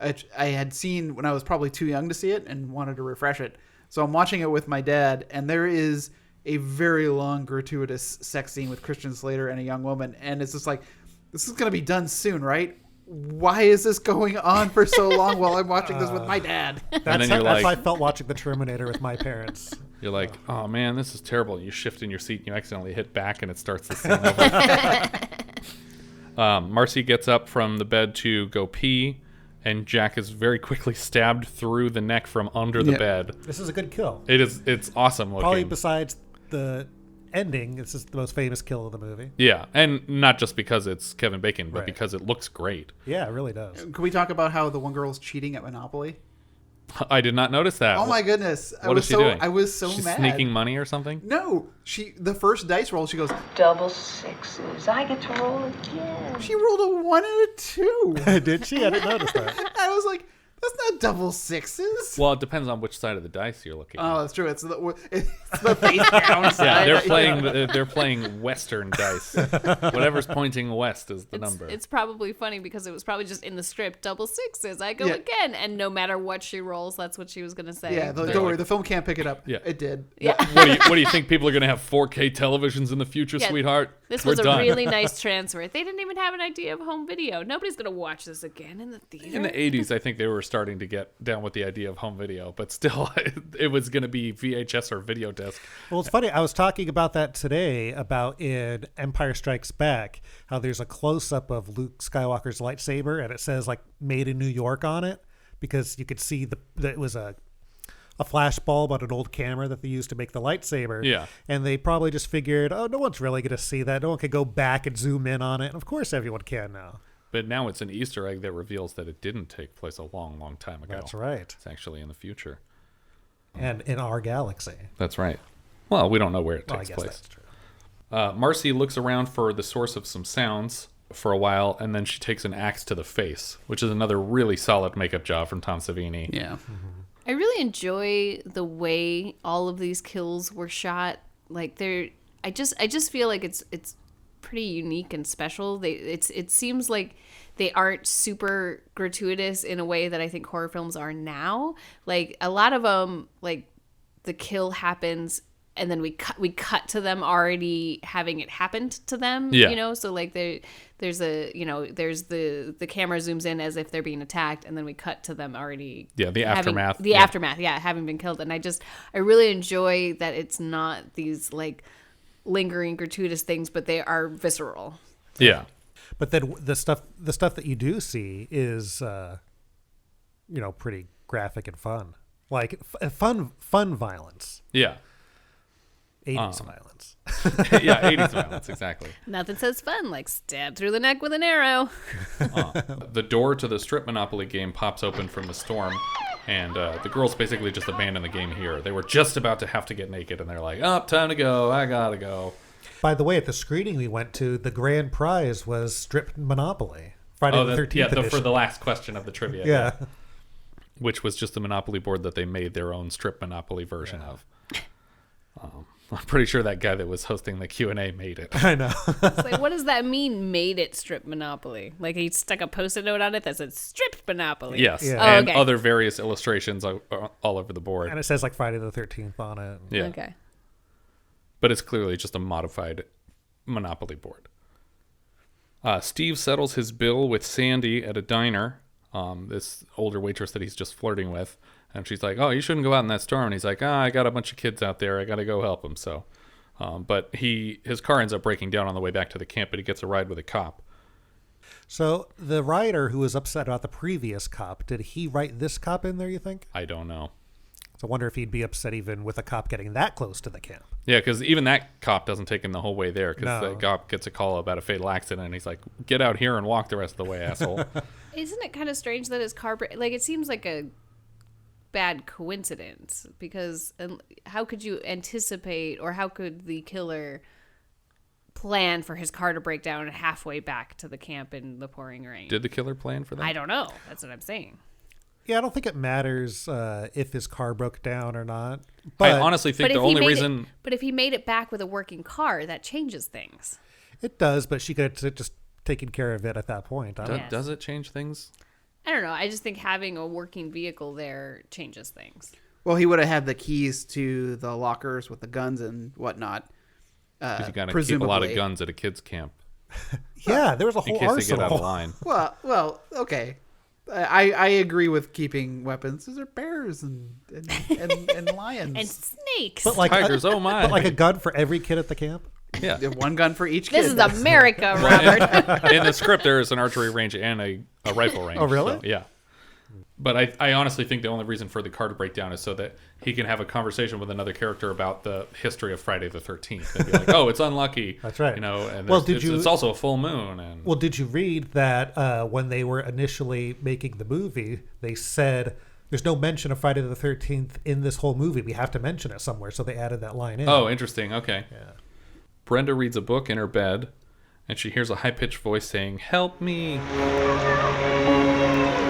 I had seen when I was probably too young to see it and wanted to refresh it. So I'm watching it with my dad, and there is a very long, gratuitous sex scene with Christian Slater and a young woman. And it's just like, this is going to be done soon, right? Why is this going on for so long while I'm watching this with my dad? That's how I felt watching The Terminator with my parents. You're like, oh man, this is terrible. You shift in your seat and you accidentally hit back and it starts the scene over. Marcie gets up from the bed to go pee, and Jack is very quickly stabbed through the neck from under the bed. This is a good kill. It's awesome looking. Probably besides the ending, this is the most famous kill of the movie. Yeah, and not just because it's Kevin Bacon, but because it looks great. Yeah, it really does. Can we talk about how the one girl's cheating at Monopoly? I did not notice that. Oh my goodness. What is she doing? I was so She's mad. Sneaking money or something? No. The first dice roll, she goes, double sixes. I get to roll again. She rolled a 1 and a 2. Did she? I didn't notice that. I was like, that's not double sixes. Well, it depends on which side of the dice you're looking at. Oh, that's true. It's the face down side. Yeah, they're playing Western dice. Whatever's pointing west is the number. It's probably funny because it was probably just in the script, double sixes, I go again. And no matter what she rolls, that's what she was going to say. Yeah, don't worry. The film can't pick it up. Yeah. It did. Yeah. What do you think? People are going to have 4K televisions in the future, sweetheart? This was a really nice transfer. They didn't even have an idea of home video. Nobody's going to watch this again in the theater. In the 80s, I think they were starting to get down with the idea of home video, but still, it was going to be VHS or video disc. Well, it's funny. I was talking about that today, about in Empire Strikes Back, how there's a close-up of Luke Skywalker's lightsaber, and it says, like, made in New York on it, because you could see that it was a flash bulb on an old camera that they used to make the lightsaber. Yeah. And they probably just figured, oh, no one's really going to see that. No one can go back and zoom in on it. And of course everyone can now. But now it's an Easter egg that reveals that it didn't take place a long, long time ago. That's right. It's actually in the future. And in our galaxy. That's right. Well, we don't know where it takes I guess place. that's true. Marcie looks around for the source of some sounds for a while, and then she takes an axe to the face, which is another really solid makeup job from Tom Savini. Yeah. I really enjoy the way all of these kills were shot. Like I just feel like it's pretty unique and special. It seems like they aren't super gratuitous in a way that I think horror films are now. Like a lot of them, like the kill happens and then we cut to them already having it happened to them. Yeah. You know, so like there's the camera zooms in as if they're being attacked, and then we cut to them already. Yeah, the aftermath. Aftermath, having been killed. And I really enjoy that it's not these like lingering gratuitous things, but they are visceral. Yeah. But then the stuff that you do see is, pretty graphic and fun, like fun violence. Yeah. 80s violence. Yeah, 80s violence, exactly. Nothing says fun like stab through the neck with an arrow. The door to the strip Monopoly game pops open from the storm, and the girls basically just abandon the game here. They were just about to have to get naked, and they're like, oh, time to go. I gotta go. By the way, at the screening we went to, the grand prize was Strip Monopoly. Friday the 13th edition. For the last question of the trivia. Yeah. Which was just a Monopoly board that they made their own Strip Monopoly version of. I'm pretty sure that guy that was hosting the Q&A made it. I know. It's like, what does that mean, made it Strip Monopoly? Like he stuck a Post-it note on it that said Stripped Monopoly. Yes, Yeah. and okay. other various illustrations all over the board. And it says like Friday the 13th on it. Yeah. Okay. But it's clearly just a modified Monopoly board. Steve settles his bill with Sandy at a diner, this older waitress that he's just flirting with. And she's like, oh, you shouldn't go out in that storm. And he's like, I got a bunch of kids out there. I got to go help them. So, but his car ends up breaking down on the way back to the camp, but he gets a ride with a cop. So the writer who was upset about the previous cop, did he write this cop in there, you think? I don't know. So I wonder if he'd be upset even with a cop getting that close to the camp. Yeah, because even that cop doesn't take him the whole way there, because No. the cop gets a call about a fatal accident, and he's like, get out here and walk the rest of the way, asshole. Isn't it kind of strange that his car like it seems like a bad coincidence, because how could you anticipate, or how could the killer plan for his car to break down halfway back to the camp in the pouring rain? Did the killer plan for that? I don't know. That's what I'm saying. Yeah, I don't think it matters if his car broke down or not. But I honestly think the only reason... But if he made it back with a working car, that changes things. It does, but she could have just taken care of it at that point. Does it change things? I don't know. I just think having a working vehicle there changes things. Well, he would have had the keys to the lockers with the guns and whatnot. Because you got to keep a lot of guns at a kid's camp. Yeah, there was a whole in case arsenal. they get out of line. Well, okay. I agree with keeping weapons. Those are bears and lions. And snakes. But like Tigers, oh my. But like a gun for every kid at the camp? Yeah. One gun for each kid. This is America, Robert. In the script, there is an archery range and a rifle range. Oh, really? So, yeah. But I honestly think the only reason for the car to break down is so that he can have a conversation with another character about the history of Friday the 13th. And be like, oh, it's unlucky. That's right. You know, and Well, it's also a full moon. And Well, did you read that when they were initially making the movie, they said there's no mention of Friday the 13th in this whole movie. We have to mention it somewhere. So they added that line in. Oh, interesting. Okay. Yeah. Brenda reads a book in her bed, and she hears a high-pitched voice saying, help me.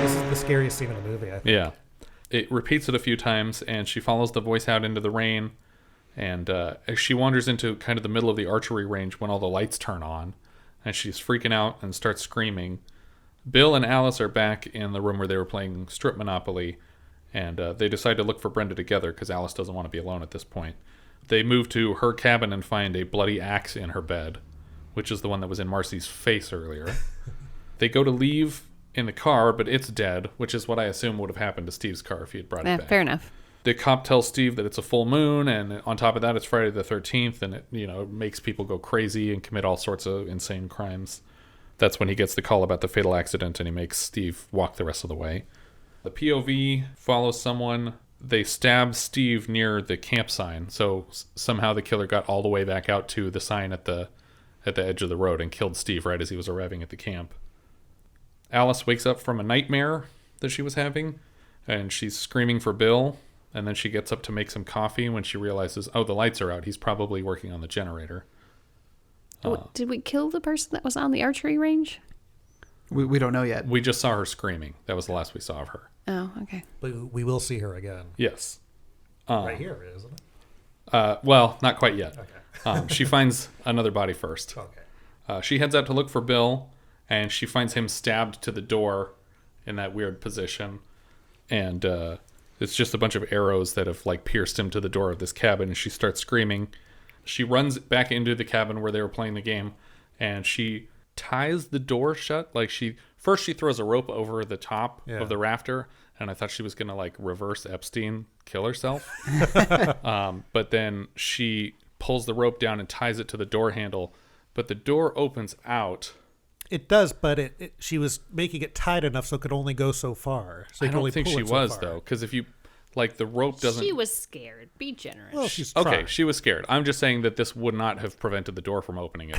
This is the scariest scene in the movie, I think. Yeah. It repeats it a few times, and she follows the voice out into the rain, and she wanders into kind of the middle of the archery range when all the lights turn on, and she's freaking out and starts screaming. Bill and Alice are back in the room where they were playing Strip Monopoly, and they decide to look for Brenda together because Alice doesn't want to be alone at this point. They move to her cabin and find a bloody axe in her bed, which is the one that was in Marcie's face earlier. They go to leave in the car, but it's dead, which is what I assume would have happened to Steve's car if he had brought it back. Fair enough. The cop tells Steve that it's a full moon, and on top of that, it's Friday the 13th, and it makes people go crazy and commit all sorts of insane crimes. That's when he gets the call about the fatal accident, and he makes Steve walk the rest of the way. The POV follows someone. They stab Steve near the camp sign, so somehow the killer got all the way back out to the sign at the edge of the road and killed Steve right as he was arriving at the camp. Alice wakes up from a nightmare that she was having, and she's screaming for Bill, and then she gets up to make some coffee when she realizes, oh, the lights are out. He's probably working on the generator. Did we kill the person that was on the archery range? We don't know yet. We just saw her screaming. That was the last we saw of her. Oh, okay. But we will see her again. Yes. Right here, isn't it? Well, not quite yet. Okay. She finds another body first. Okay. She heads out to look for Bill, and she finds him stabbed to the door in that weird position. And it's just a bunch of arrows that have like pierced him to the door of this cabin, and she starts screaming. She runs back into the cabin where they were playing the game, and she ties the door shut. Like she throws a rope over the top of the rafter, and I thought she was gonna like reverse Epstein, kill herself. But then she pulls the rope down and ties it to the door handle, but the door opens out. It does, but she was making it tight enough so it could only go so far. So I don't think she was though, because if you like the rope doesn't. She was scared. Be generous. Well, she's okay. trying. She was scared. I'm just saying that this would not have prevented the door from opening.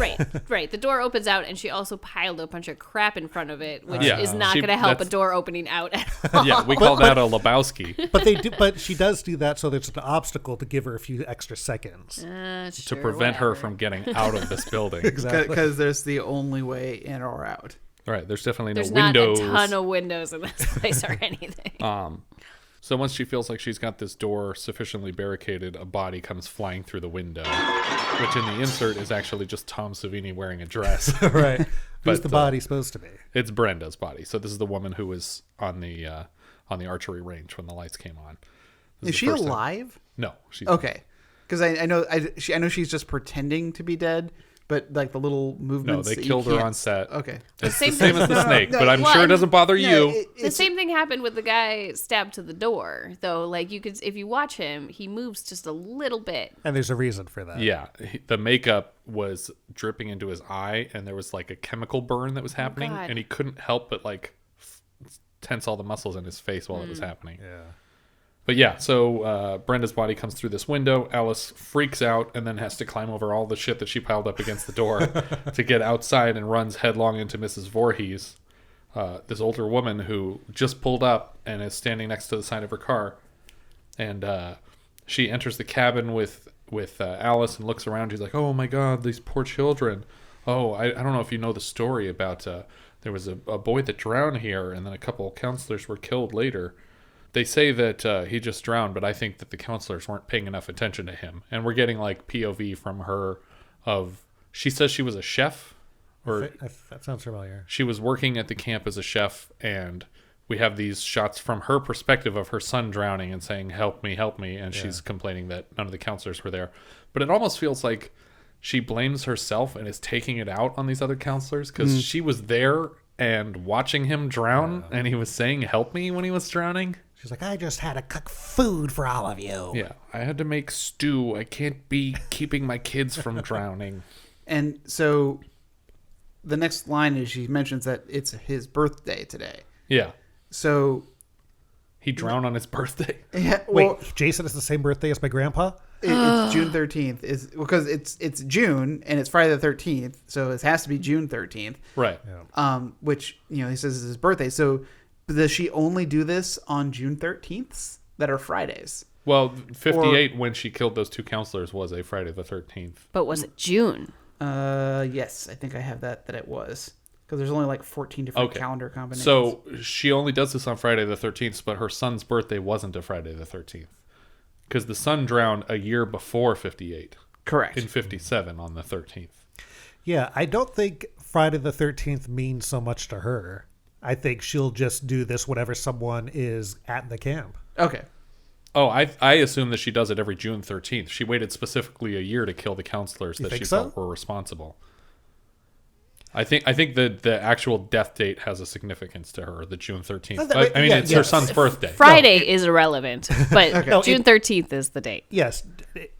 Right. The door opens out, and she also piled a bunch of crap in front of it, which Yeah. is not She- going to help a that's- door opening out at all. Yeah, we call that a Lebowski. But they do. But she does do that so there's an obstacle to give her a few extra seconds. To Sure, prevent her whatever. from getting out of this building. Because there's the only way in or out. Right. There's definitely There's no windows. not a ton of windows in this place or anything. So once she feels like she's got this door sufficiently barricaded, a body comes flying through the window, which in the insert is actually just Tom Savini wearing a dress. Right. Who's But, the body supposed to be? It's Brenda's body. So this is the woman who was on the archery range when the lights came on. This Is the she first time- alive? No, she's Okay, because I know she's just pretending to be dead, but like the little No, movements. they that you killed her can't- on set. Okay. It's the same as the snake, but I'm Well, sure it doesn't bother you. The same thing happened with the guy stabbed to the door, though. Like you could, if you watch him, he moves just a little bit. And there's a reason for that. Yeah, the makeup was dripping into his eye, and there was like a chemical burn that was happening, God. and he couldn't help but like tense all the muscles in his face while it was happening. Yeah. But yeah, so Brenda's body comes through this window. Alice freaks out and then has to climb over all the shit that she piled up against the door to get outside, and runs headlong into Mrs. Voorhees, this older woman who just pulled up and is standing next to the side of her car. And she enters the cabin with Alice and looks around. She's like, "Oh my God, these poor children. Oh, I don't know if you know the story about there was a boy that drowned here, and then a couple counselors were killed later. They say that he just drowned, but I think that the counselors weren't paying enough attention to him." And we're getting like POV from her of, she says she was a chef, or That sounds familiar. she was working at the camp as a chef, and we have these shots from her perspective of her son drowning and saying, help me, and she's complaining that none of the counselors were there. But it almost feels like she blames herself and is taking it out on these other counselors, because she was there and watching him drown, and he was saying help me when he was drowning. She's like, I just had to cook food for all of you. Yeah, I had to make stew. I can't be keeping my kids from drowning. And so the next line is she mentions that it's his birthday today. Yeah, So he drowned on his birthday. yeah, well, Wait, Jason has the same birthday as my grandpa? it's June 13th is because it's June and it's Friday the 13th, so it has to be June 13th. Right. Which he says is his birthday. So does she only do this on June 13th that are Fridays? Well, 58 when she killed those two counselors was a Friday the 13th. But was it June? Yes, I think I have that it was, because there's only like 14 different calendar combinations. So she only does this on Friday the 13th, but her son's birthday wasn't a Friday the 13th. Because the son drowned a year before 58. correct. In 57 on the 13th. Yeah, I don't think Friday the 13th means so much to her. I think she'll just do this whenever someone is at the camp. Okay. Oh, I assume that she does it every June 13th. She waited specifically a year to kill the counselors that think she so? felt were responsible. I think that the actual death date has a significance to her, the June 13th. I mean, it's her son's birthday. Friday is irrelevant, but No, June 13th is the date. Yes,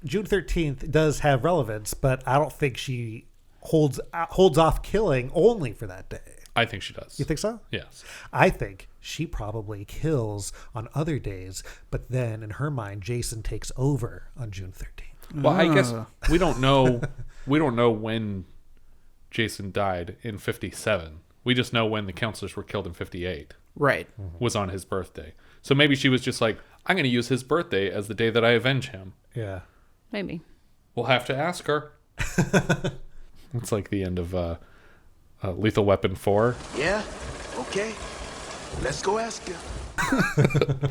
June 13th does have relevance, but I don't think she holds off killing only for that day. I think she does. You think so? Yes. I think she probably kills on other days, but then in her mind, Jason takes over on June 13th. Well, I guess we don't know when Jason died in 57. We just know when the counselors were killed in 58. Right. Was on his birthday. So maybe she was just like, I'm going to use his birthday as the day that I avenge him. Yeah. Maybe. We'll have to ask her. It's like the end of Lethal Weapon 4. Yeah, okay. Let's go ask her.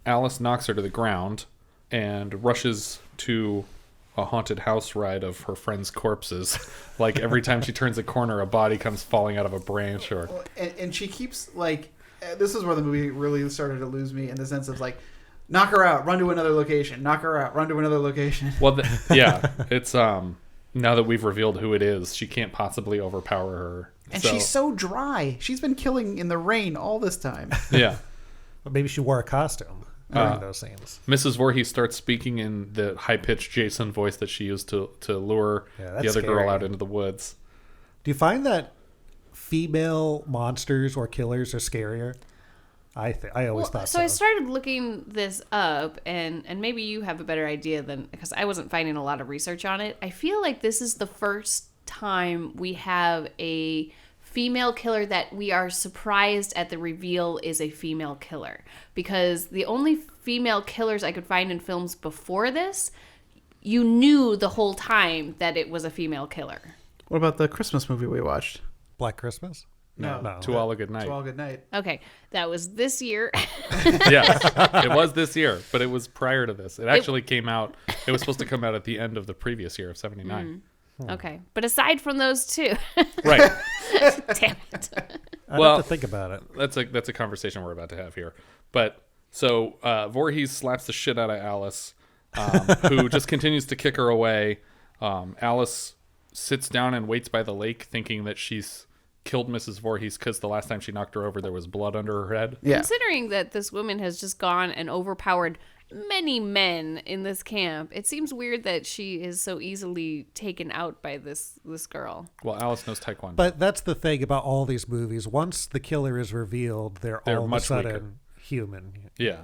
Alice knocks her to the ground and rushes to a haunted house ride of her friends' corpses. Like every time she turns a corner, a body comes falling out of a branch. And she keeps like, this is where the movie really started to lose me in the sense of like, knock her out, run to another location, knock her out, run to another location. Well, yeah, it's now that we've revealed who it is, she can't possibly overpower her. And she's so dry. She's been killing in the rain all this time. Yeah. But maybe she wore a costume during those scenes. Mrs. Voorhees starts speaking in the high-pitched Jason voice that she used to lure the other girl out into the woods. Do you find that female monsters or killers are scarier? I always thought so. So I started looking this up, and maybe you have a better idea because I wasn't finding a lot of research on it. I feel like this is the first time we have a female killer that we are surprised at the reveal is a female killer, because the only female killers I could find in films before this, you knew the whole time that it was a female killer. What about the Christmas movie we watched? Black Christmas? No. To All a Good Night. To All a Good Night. Okay, that was this year. Yes, it was this year, but it was prior to this. It actually came out. It was supposed to come out at the end of the previous year of 79. Okay, but aside from those two, Right? damn it. I'd have to think about it. That's a conversation we're about to have here. But so Voorhees slaps the shit out of Alice, who just continues to kick her away. Alice sits down and waits by the lake, thinking that she's killed Mrs. Voorhees because the last time she knocked her over, there was blood under her head. Yeah. Considering that this woman has just gone and overpowered many men in this camp, it seems weird that she is so easily taken out by this girl. Well, Alice knows Taekwondo. But that's the thing about all these movies. Once the killer is revealed, they're all of a sudden weaker. Human. Yeah.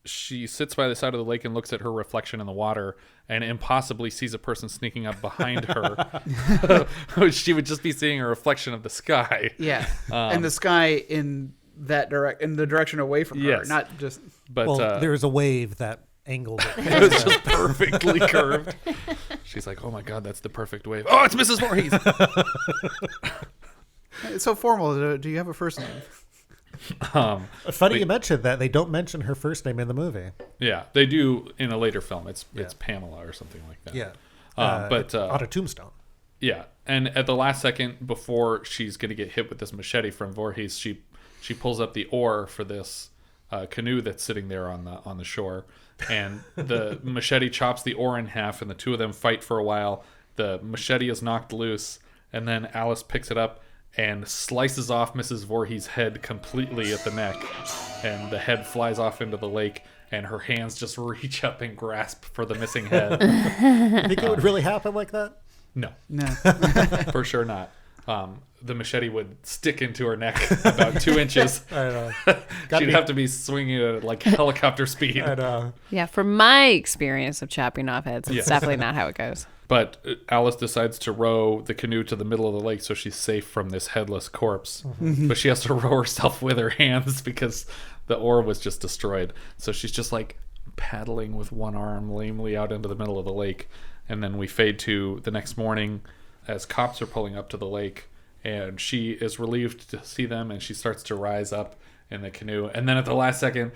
She sits by the side of the lake and looks at her reflection in the water and impossibly sees a person sneaking up behind her. She would just be seeing a reflection of the sky. Yeah. And the sky in the direction away from her, Yes. not just. But there was a wave that angled it. it was just perfectly curved. She's like, "Oh my god, that's the perfect wave." Oh, it's Mrs. Voorhees. It's so formal. Do you have a first name? Funny you mentioned that. They don't mention her first name in the movie. Yeah, they do in a later film. It's Pamela or something like that. Yeah. But on a tombstone. Yeah, and at the last second before she's going to get hit with this machete from Voorhees, she pulls up the oar for this canoe that's sitting there on the shore, and the machete chops the oar in half, and the two of them fight for a while. The machete is knocked loose, and then Alice picks it up and slices off Mrs. Voorhees' head completely at the neck, and the head flies off into the lake, and her hands just reach up and grasp for the missing head. Think it would really happen like that? No. No. For sure not. The machete would stick into her neck about 2 inches. I know. She'd have to be swinging at like helicopter speed. I know. Yeah, from my experience of chopping off heads, it's definitely not how it goes. But Alice decides to row the canoe to the middle of the lake so she's safe from this headless corpse. But she has to row herself with her hands because the oar was just destroyed. So she's just like paddling with one arm lamely out into the middle of the lake. And then we fade to the next morning as cops are pulling up to the lake, and she is relieved to see them, and she starts to rise up in the canoe. And then at the last second,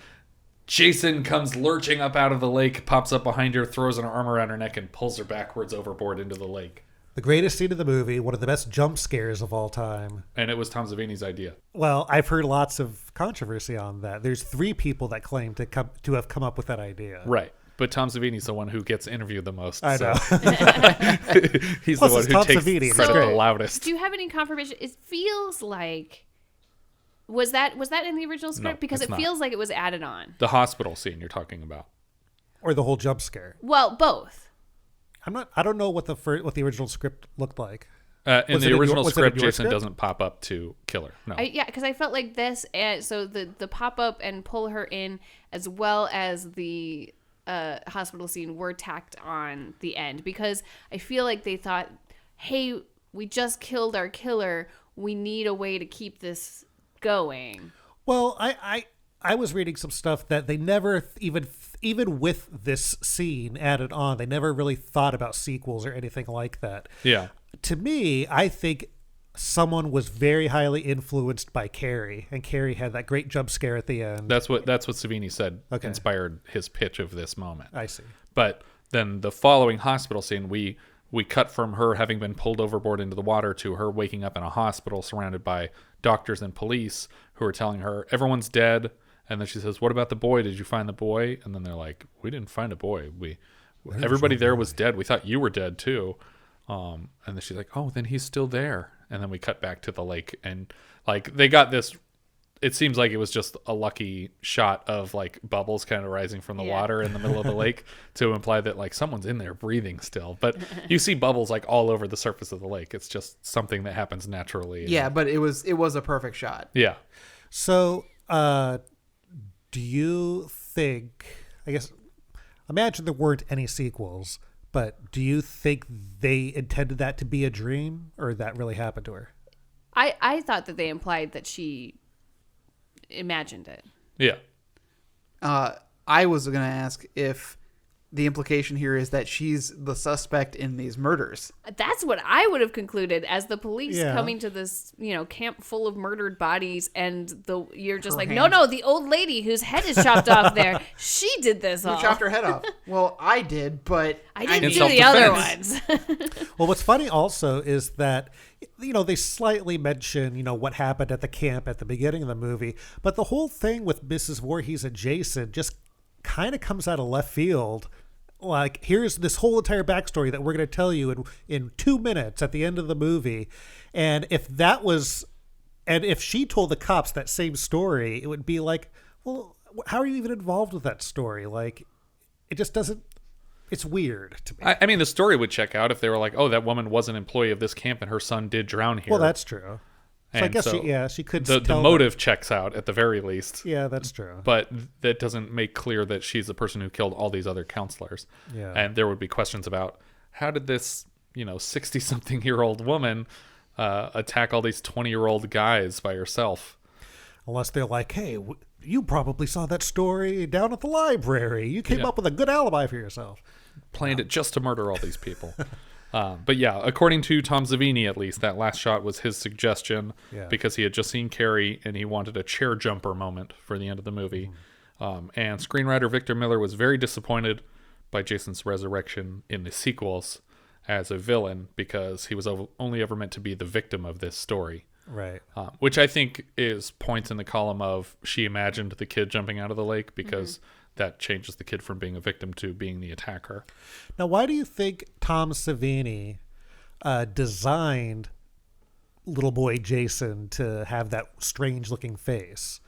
Jason comes lurching up out of the lake, pops up behind her, throws an arm around her neck, and pulls her backwards overboard into the lake. The greatest scene of the movie, one of the best jump scares of all time. And it was Tom Savini's idea. Well, I've heard lots of controversy on that. There's 3 people that claim to have come up with that idea. Right. But Tom Savini's the one who gets interviewed the most. I know. He's Plus the one it's who Tom takes Savini. It's credit great. the loudest. Do you have any confirmation? It feels like was that in the original script? No, because it's it not. feels like it was added on. The hospital scene you're talking about. Or the whole jump scare. Well, both. I don't know what the original script looked like. In Was the it original was it script, in your Jason script? doesn't pop up to kill her. No. Yeah, because I felt like this, so the pop up and pull her in, as well as the hospital scene, were tacked on the end, because I feel like they thought, hey, we just killed our killer. we need a way to keep this going. Well, I was reading some stuff that they never even with this scene added on, they never really thought about sequels or anything like that. Yeah. To me, I think someone was very highly influenced by Carrie, and Carrie had that great jump scare at the end. That's what Savini said inspired his pitch of this moment. I see. But then the following hospital scene, we cut from her having been pulled overboard into the water to her waking up in a hospital surrounded by doctors and police who are telling her everyone's dead. And then she says, "What about the boy? Did you find the boy?" And then they're like, "We didn't find a boy. Everybody there was dead. We thought you were dead too." And then she's like, "Oh, then he's still there." And then we cut back to the lake, and like they got this. It seems like it was just a lucky shot of like bubbles kind of rising from the water in the middle of the lake to imply that like someone's in there breathing still. But you see bubbles like all over the surface of the lake. It's just something that happens naturally. Yeah, but it was a perfect shot. Yeah. So, do you think? I guess imagine there weren't any sequels, but do you think they intended that to be a dream, or that really happened to her? I thought that they implied that she imagined it. Yeah. I was going to ask if the implication here is that she's the suspect in these murders. That's what I would have concluded as the police coming to this, camp full of murdered bodies, and you're just like, no, the old lady whose head is chopped off there, she did this all. Who chopped her head off? Well, I did, but I didn't do the other ones. Well, what's funny also is that, they slightly mention, what happened at the camp at the beginning of the movie, but the whole thing with Mrs. Voorhees and Jason just kind of comes out of left field. Like, here's this whole entire backstory that we're going to tell you in 2 minutes at the end of the movie. And if she told the cops that same story, it would be like, well, how are you even involved with that story? Like, it just doesn't, it's weird to me. I mean, the story would check out if they were like, oh, that woman was an employee of this camp and her son did drown here. Well, that's true. So I guess she could. The motive checks out at the very least. Yeah, that's true. But that doesn't make clear that she's the person who killed all these other counselors. Yeah. And there would be questions about how did this, 60-something-year-old woman attack all these 20-year-old guys by herself? Unless they're like, hey, you probably saw that story down at the library. You came up with a good alibi for yourself. Planned it just to murder all these people. But yeah, according to Tom Savini, at least, that last shot was his suggestion because he had just seen Carrie and he wanted a chair jumper moment for the end of the movie. And screenwriter Victor Miller was very disappointed by Jason's resurrection in the sequels as a villain because he was only ever meant to be the victim of this story. Right. Which I think is points in the column of she imagined the kid jumping out of the lake because that changes the kid from being a victim to being the attacker. Now, why do you think Tom Savini designed little boy Jason to have that strange looking face?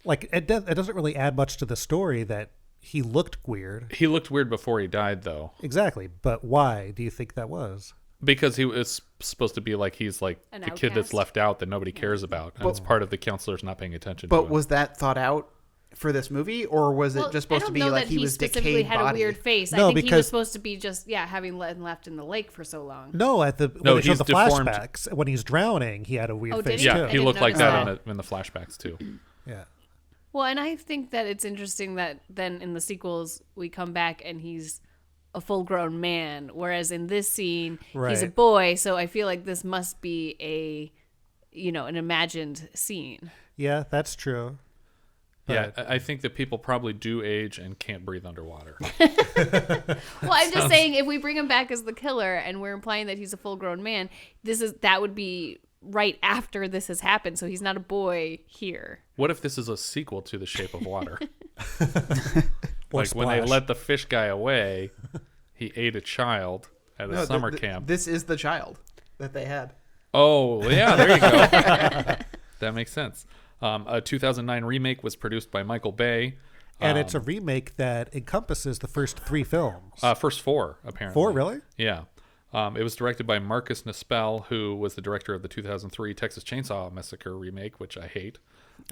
Like, it doesn't really add much to the story that he looked weird. He looked weird before he died, though. Exactly. But why do you think that was? Because he was supposed to be like he's like An the outcast? kid that's left out that nobody cares about. And it's part of the counselors not paying attention to But him. was that thought out for this movie, or was it just supposed to be like he was specifically decayed had body? a weird face. No, I think he because- was supposed to be just having left in the lake for so long. No, when they showed he's the deformed. flashbacks, when he's drowning, he had a weird Oh, did face he? too. Yeah, I he didn't looked like notice that that. in the flashbacks too. Yeah. Well, and I think that it's interesting that then in the sequels we come back and he's a full-grown man, whereas in this scene he's a Right. boy. So I feel like this must be an imagined scene. Yeah, that's true. Yeah, I think that people probably do age and can't breathe underwater. Well, I'm just saying if we bring him back as the killer and we're implying that he's a full-grown man, that would be right after this has happened. So he's not a boy here. What if this is a sequel to The Shape of Water? Or Like when they Splash. let the fish guy away, he ate a child at a No, summer camp. This is the child that they had. Oh, yeah, there you go. That makes sense. A 2009 remake was produced by Michael Bay. And it's a remake that encompasses the first 3 films. First 4, apparently. 4, really? Yeah. It was directed by Marcus Nispel, who was the director of the 2003 Texas Chainsaw Massacre remake, which I hate.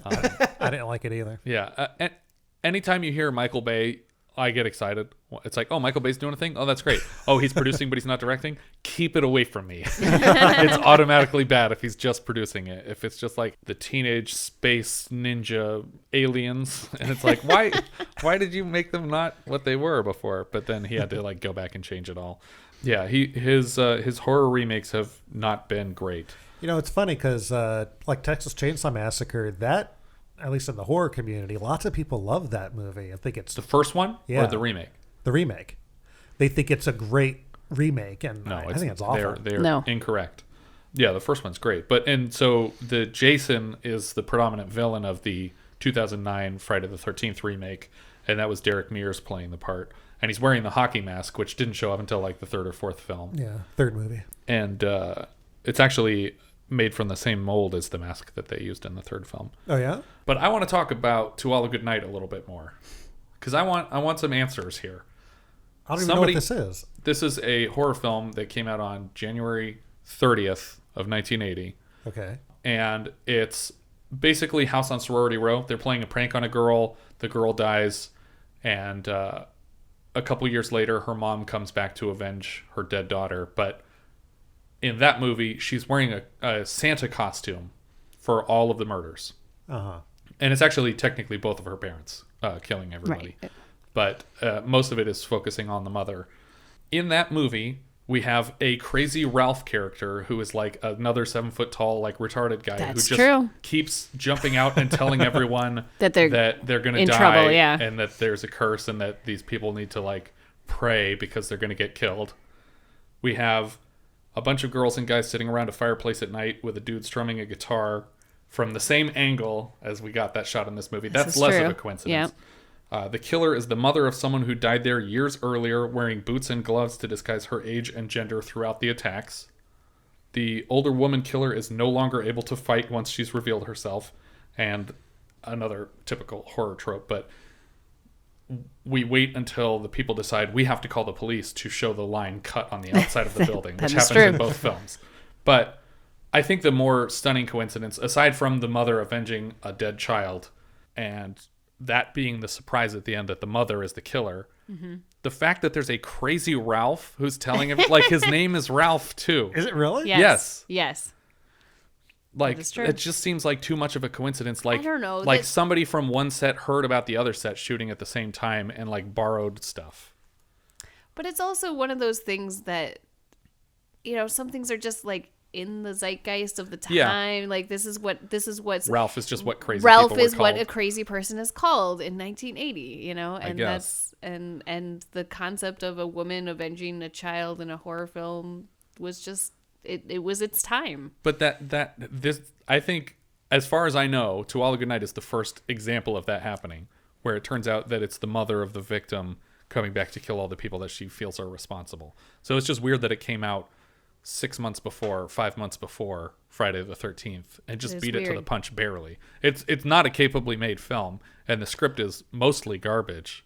I didn't like it either. Yeah. Anytime you hear Michael Bay, I get excited. It's like, oh, Michael Bay's doing a thing? Oh, that's great. Oh, he's producing, but he's not directing? Keep it away from me. It's automatically bad if he's just producing it. If it's just like the teenage space ninja aliens, and it's like, why did you make them not what they were before? But then he had to like go back and change it all. Yeah, his horror remakes have not been great. You know, it's funny because like Texas Chainsaw Massacre, that, at least in the horror community, lots of people love that movie. I think it's the first one or the remake. The remake. They think it's a great remake, and no, I think it's awful. They're incorrect. Yeah, the first one's great, and so the Jason is the predominant villain of the 2009 Friday the 13th remake, and that was Derek Mears playing the part, and he's wearing the hockey mask, which didn't show up until like the third or fourth film. Yeah, third movie, and it's actually made from the same mold as the mask that they used in the third film. Oh yeah? But I want to talk about To All a Good Night a little bit more, because I want some answers here. I don't even know what this is. This is a horror film that came out on January 30th of 1980. Okay. And it's basically House on Sorority Row. They're playing a prank on a girl. The girl dies, and a couple years later, her mom comes back to avenge her dead daughter. But in that movie, she's wearing a Santa costume for all of the murders. Uh-huh. And it's actually technically both of her parents killing everybody. Right. But most of it is focusing on the mother. In that movie, we have a crazy Ralph character who is like another 7-foot-tall, like retarded guy who just keeps jumping out and telling everyone that they're going to die, trouble, yeah, and that there's a curse and that these people need to like pray because they're going to get killed. We have a bunch of girls and guys sitting around a fireplace at night with a dude strumming a guitar from the same angle as we got that shot in this movie. That's less of a coincidence. Yeah. The killer is the mother of someone who died there years earlier, wearing boots and gloves to disguise her age and gender throughout the attacks. The older woman killer is no longer able to fight once she's revealed herself. And another typical horror trope, but we wait until the people decide we have to call the police to show the line cut on the outside of the building, which happens in both films. But I think the more stunning coincidence, aside from the mother avenging a dead child and that being the surprise at the end that the mother is the killer, the fact that there's a crazy Ralph who's telling him, like, his name is Ralph too. Is it really? Yes. Like, it just seems like too much of a coincidence. Like, I don't know. Like, somebody from one set heard about the other set shooting at the same time and, like, borrowed stuff. But it's also one of those things that, you know, some things are just, like, in the zeitgeist of the time. Yeah. Like, this is what's... Ralph is just what crazy Ralph people were is called. what a crazy person is called in 1980, you know? And that's... And the concept of a woman avenging a child in a horror film was just... It was its time. But this I think, as far as I know, To All a Good Night is the first example of that happening, where it turns out that it's the mother of the victim coming back to kill all the people that she feels are responsible. So it's just weird that it came out 5 months before Friday the 13th and just beat it to the punch barely. It's not a capably made film, and the script is mostly garbage,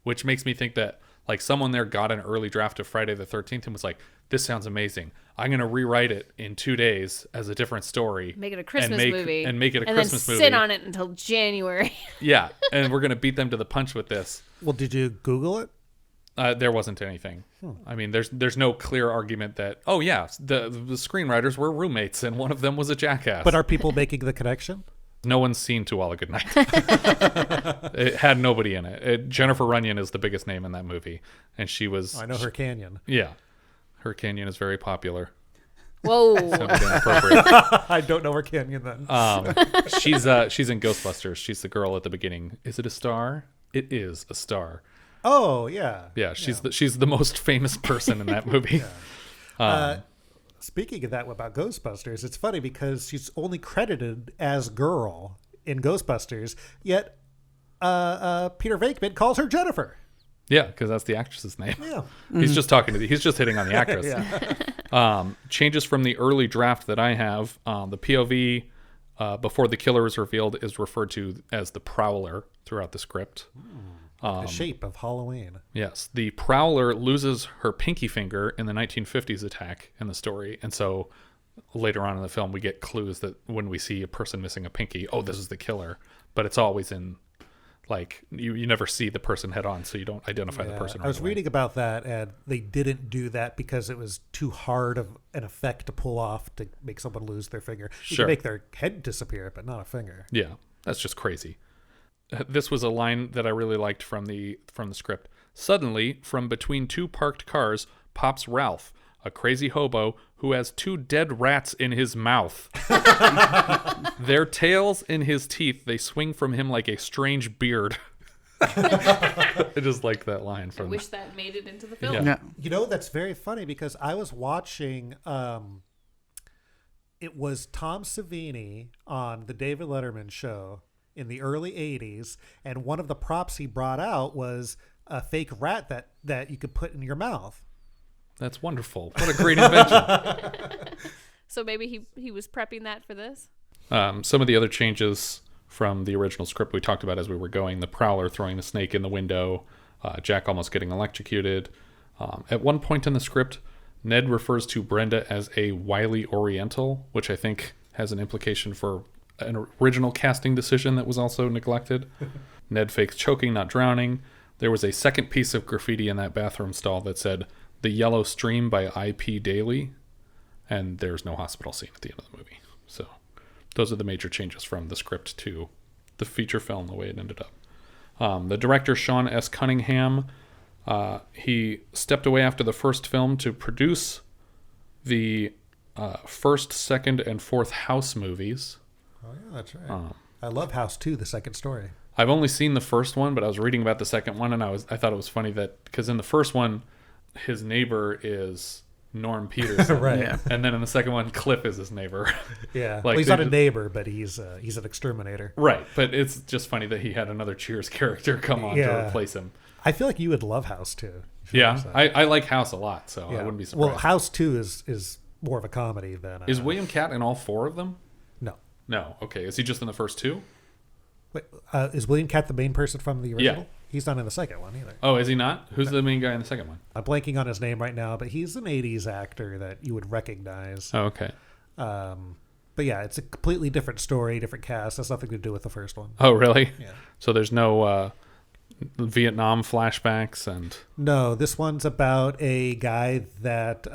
which makes me think that like someone there got an early draft of Friday the 13th and was like, this sounds amazing. I'm going to rewrite it in 2 days as a different story. Make it a Christmas movie. And make it a Christmas movie. And then sit on it until January. Yeah, and we're going to beat them to the punch with this. Well, did you Google it? There wasn't anything. I mean, there's no clear argument that, oh yeah, the screenwriters were roommates and one of them was a jackass. But are people making the connection? No one's seen To All a Good Night. It had nobody in it. Jennifer Runyon is the biggest name in that movie, and she was... I know her Canyon. Yeah. Her Canyon is very popular. Whoa. I don't know her Canyon then. She's in Ghostbusters. She's the girl at the beginning. Is it a star? It is a star. Oh, yeah. Yeah, she's the most famous person in that movie. Speaking of that about Ghostbusters, it's funny because she's only credited as Girl in Ghostbusters, yet Peter Venkman calls her Jennifer. Yeah, because that's the actress's name. Yeah. He's just he's just hitting on the actress. Changes from the early draft that I have, the POV before the killer is revealed is referred to as the Prowler throughout the script. The shape of Halloween. Yes. The Prowler loses her pinky finger in the 1950s attack in the story. And so later on in the film, we get clues that when we see a person missing a pinky, oh, this is the killer. But it's always in Like you never see the person head on, so you don't identify the person. I was reading about that, and they didn't do that because it was too hard of an effect to pull off to make someone lose their finger. You can make their head disappear, but not a finger. Yeah, that's just crazy. This was a line that I really liked from the script. Suddenly, from between two parked cars, pops Ralph, a crazy hobo who has 2 dead rats in his mouth. Their tails in his teeth, they swing from him like a strange beard. I just like that line. I wish that made it into the film. Yeah. You know, that's very funny because I was watching, it was Tom Savini on the David Letterman show in the early 80s, and one of the props he brought out was a fake rat that you could put in your mouth. That's wonderful. What a great invention. So maybe he was prepping that for this? Some of the other changes from the original script we talked about as we were going, the Prowler throwing the snake in the window, Jack almost getting electrocuted. At one point in the script, Ned refers to Brenda as a wily Oriental, which I think has an implication for an original casting decision that was also neglected. Ned fakes choking, not drowning. There was a second piece of graffiti in that bathroom stall that said, "The Yellow Stream" by I.P. Daly, and there's no hospital scene at the end of the movie. So those are the major changes from the script to the feature film, the way it ended up. The director, Sean S. Cunningham, he stepped away after the first film to produce the first, second, and fourth House movies. Oh, yeah, that's right. I love House 2, the second story. I've only seen the first one, but I was reading about the second one, and I thought it was funny that, because in the first one, his neighbor is Norm Peterson. Right. Yeah. And then in the second one, Cliff is his neighbor. Yeah. Like, well, he's not a neighbor, but he's an exterminator. Right. But it's just funny that he had another Cheers character come on to replace him. I feel like you would love House 2. Yeah. I like House a lot, so I wouldn't be surprised. Well, House 2 is more of a comedy than... Is William Catt in all 4 of them? No. No. Okay. Is he just in the first 2? Wait, is William Catt the main person from the original? Yeah. He's not in the second one either. Oh, is he not? Who's the main guy in the second one? I'm blanking on his name right now, but he's an 80s actor that you would recognize. Oh, okay. But yeah, it's a completely different story, different cast. Has nothing to do with the first one. Oh, really? Yeah. So there's no Vietnam flashbacks and... No, this one's about a guy that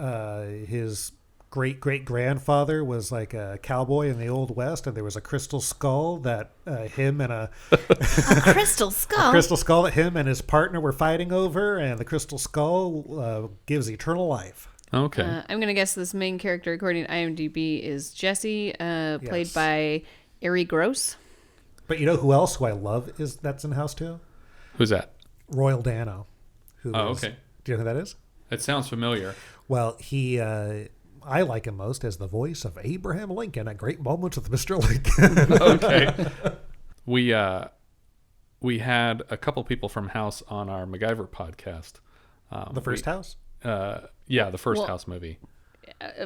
his great-great-grandfather was like a cowboy in the Old West, and there was a crystal skull that him and a crystal skull? A crystal skull that him and his partner were fighting over, and the crystal skull gives eternal life. Okay. I'm going to guess this main character, according to IMDb, is Jesse, played by Ari Gross. But you know who else who I love that's in House 2? Who's that? Royal Dano. Okay. Do you know who that is? It sounds familiar. Well, he... I like him most as the voice of Abraham Lincoln at Great Moments with Mr. Lincoln. Okay. We had a couple people from House on our MacGyver podcast. The first House? Yeah, the first House movie.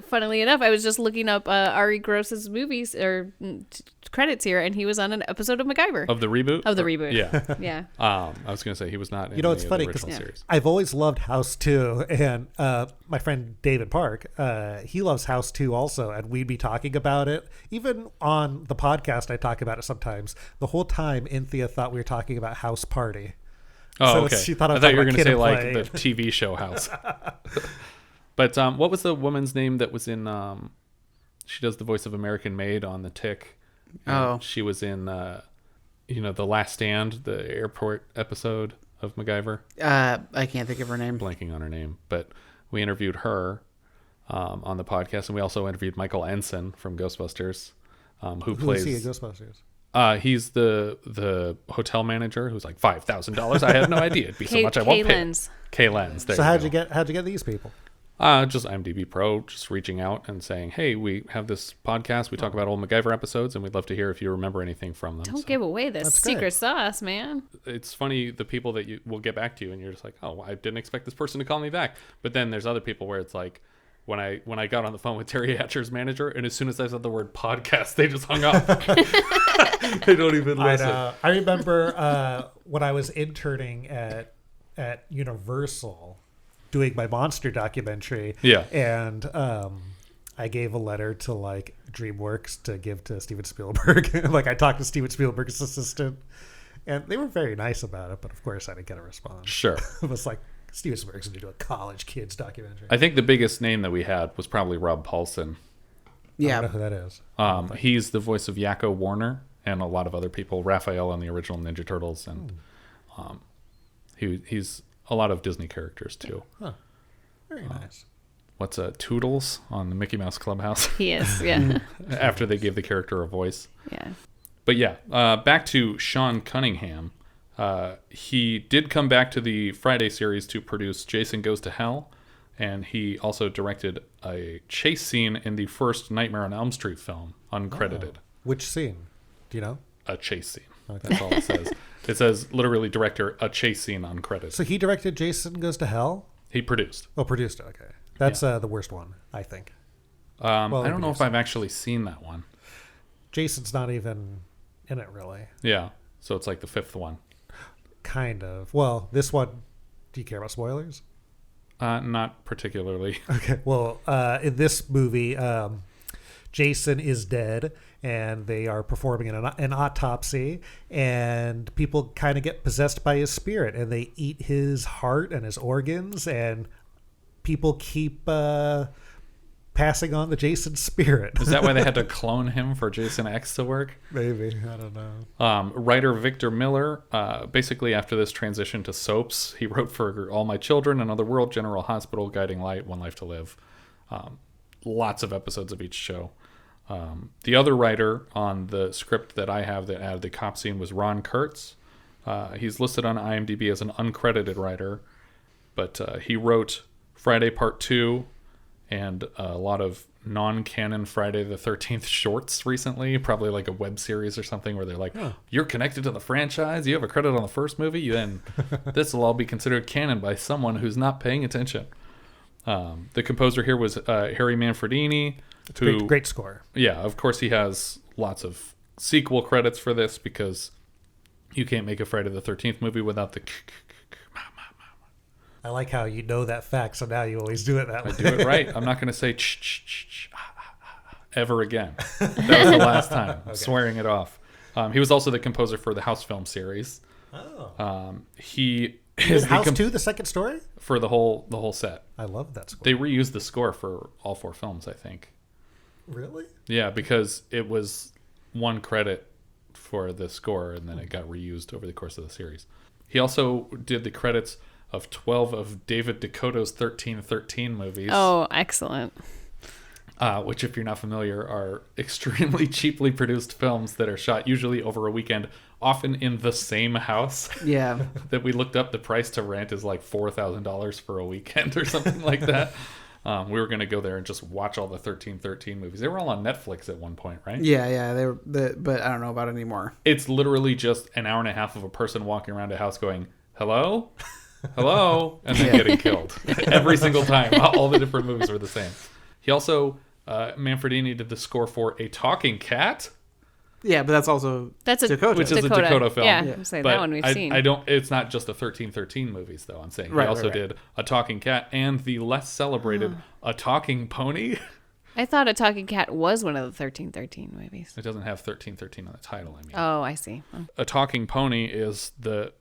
Funnily enough, I was just looking up Ari Gross's movies or credits here, and he was on an episode of MacGyver. Of the reboot? Of the reboot. Yeah. Yeah. I was going to say he was not in it's funny the original series. I've always loved House 2, and my friend David Park, he loves House 2 also, and we'd be talking about it. Even on the podcast, I talk about it sometimes. The whole time, Inthea thought we were talking about House Party. Oh, so okay. She thought I thought you were going to say like Play. the TV show House. But what was the woman's name that was in... she does the voice of American Maid on The Tick. She was in, The Last Stand, the airport episode of MacGyver. I can't think of her name. Blanking on her name. But we interviewed her on the podcast, and we also interviewed Michael Ensign from Ghostbusters, who plays... Who is he in Ghostbusters? He's the hotel manager who's like $5,000. I had no idea it'd be so much. I won't pay. K-Lens. So how'd you get these people? Just IMDb Pro, just reaching out and saying, hey, we have this podcast. We talk about old MacGyver episodes, and we'd love to hear if you remember anything from them. Don't give away this secret sauce, man. It's funny, the people that you will get back to you, and you're just like, oh, I didn't expect this person to call me back. But then there's other people where it's like, when I got on the phone with Terry Hatcher's manager, and as soon as I said the word podcast, they just hung up. They don't even listen. I remember when I was interning at Universal doing my monster documentary. Yeah. And I gave a letter to like DreamWorks to give to Steven Spielberg. Like I talked to Steven Spielberg's assistant, And they were very nice about it, but of course I didn't get a response. Sure. It was like, Steven Spielberg's going to do a college kids documentary. I think the biggest name that we had was probably Rob Paulsen. Yeah. I don't know who that is. He's the voice of Yakko Warner and a lot of other people. Raphael on the original Ninja Turtles, and he's a lot of Disney characters too. Huh. Very nice. What's Toodles on the Mickey Mouse Clubhouse? He is, yeah. After they gave the character a voice. Yeah. But yeah, back to Sean Cunningham. He did come back to the Friday series to produce Jason Goes to Hell, and he also directed a chase scene in the first Nightmare on Elm Street film, uncredited. Which scene? Do you know? A chase scene. Okay. That's all it says. It says literally director, a chase scene uncredited. So he directed Jason Goes to Hell? He produced. Oh, produced it. Okay. That's the worst one, I think. I don't know if I've actually seen that one. Jason's not even in it, really. Yeah. So it's like the fifth one. Kind of. Well, this one, do you care about spoilers? Not particularly. Okay. Well, in this movie, Jason is dead, and they are performing an autopsy, and people kind of get possessed by his spirit, and they eat his heart and his organs, and people keep passing on the Jason spirit. Is that why they had to clone him for Jason X to work? Maybe. I don't know. Writer Victor Miller, basically after this transition to soaps, he wrote for All My Children, Another World, General Hospital, Guiding Light, One Life to Live. Lots of episodes of each show. The other writer on the script that I have that added the cop scene was Ronn Kurz. He's listed on IMDb as an uncredited writer, but he wrote Friday Part 2 and a lot of non-canon Friday the 13th shorts recently, probably like a web series or something where they're like, you're connected to the franchise, you have a credit on the first movie, then this will all be considered canon by someone who's not paying attention. The composer here was Harry Manfredini. It's a great score. Yeah, of course he has lots of sequel credits for this because you can't make a Friday the 13th movie without the... I like how you know that fact, so now you always do it that way. I do it right. I'm not going to say ever again. That was the last time. I'm swearing it off. He was also the composer for the House film series. Oh. He is House 2, the second story? For the whole set. I love that score. They reused the score for all 4 films, I think. Really? Yeah, because it was one credit for the score, and then it got reused over the course of the series. He also did the credits of 12 of David Dakota's 1313 movies. Oh, excellent. Which, if you're not familiar, are extremely cheaply produced films that are shot usually over a weekend, often in the same house. Yeah. That we looked up, the price to rent is like $4,000 for a weekend or something like that. We were going to go there and just watch all the 1313 movies. They were all on Netflix at one point, right? Yeah. They were, but I don't know about it anymore. It's literally just an hour and a half of a person walking around a house going, hello? Hello? And then getting killed. Every single time. All the different movies were the same. He also, Manfredini did the score for A Talking Cat. Yeah, but that's a Dakota. Which is a Dakota film. Yeah, I'm saying that one we've seen. It's not just the 1313 movies, though, I'm saying. Right, he also right. did A Talking Cat and the less celebrated A Talking Pony. I thought A Talking Cat was one of the 1313 movies. It doesn't have 1313 on the title, I mean. Oh, I see. A Talking Pony is the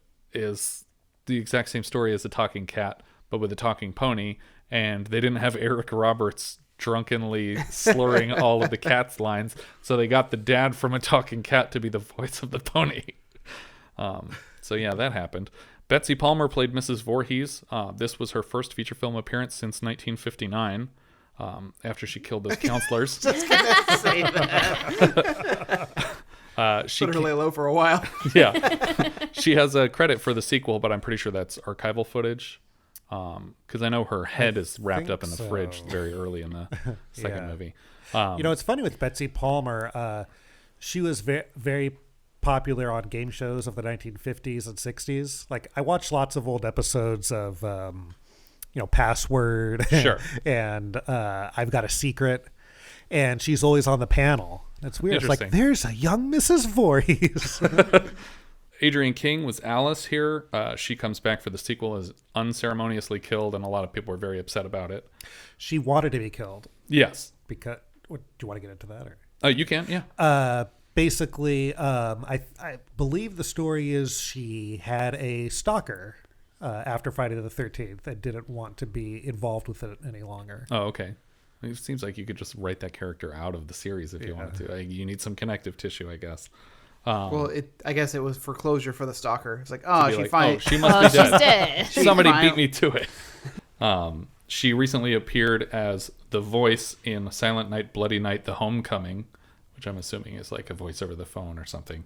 exact same story as A Talking Cat, but with a talking pony, and they didn't have Eric Roberts drunkenly slurring all of the cat's lines, so they got the dad from A Talking Cat to be the voice of the pony. So yeah, that happened. Betsy Palmer played Mrs. Voorhees. This was her first feature film appearance since 1959, after she killed those counselors. Just gonna say that. She put her lay low for a while. Yeah. She has a credit for the sequel, but I'm pretty sure that's archival footage. Because I know her head is wrapped up in the fridge very early in the second movie. It's funny with Betsy Palmer. She was very popular on game shows of the 1950s and 60s. Like, I watched lots of old episodes of, Password. Sure. And I've Got a Secret. And she's always on the panel. It's weird. It's like, there's a young Mrs. Voorhees. Adrienne King was Alice here. She comes back for the sequel as unceremoniously killed, and a lot of people were very upset about it. She wanted to be killed. Yes. Because, do you want to get into that? Or? You can, yeah. basically, I believe the story is she had a stalker after Friday the 13th and didn't want to be involved with it any longer. Oh, okay. It seems like you could just write that character out of the series if you wanted to. You need some connective tissue, I guess. I guess it was for closure for the stalker. It's like, she must be dead. She's dead. Somebody beat me to it. She recently appeared as the voice in Silent Night, Bloody Night, The Homecoming, which I'm assuming is like a voice over the phone or something.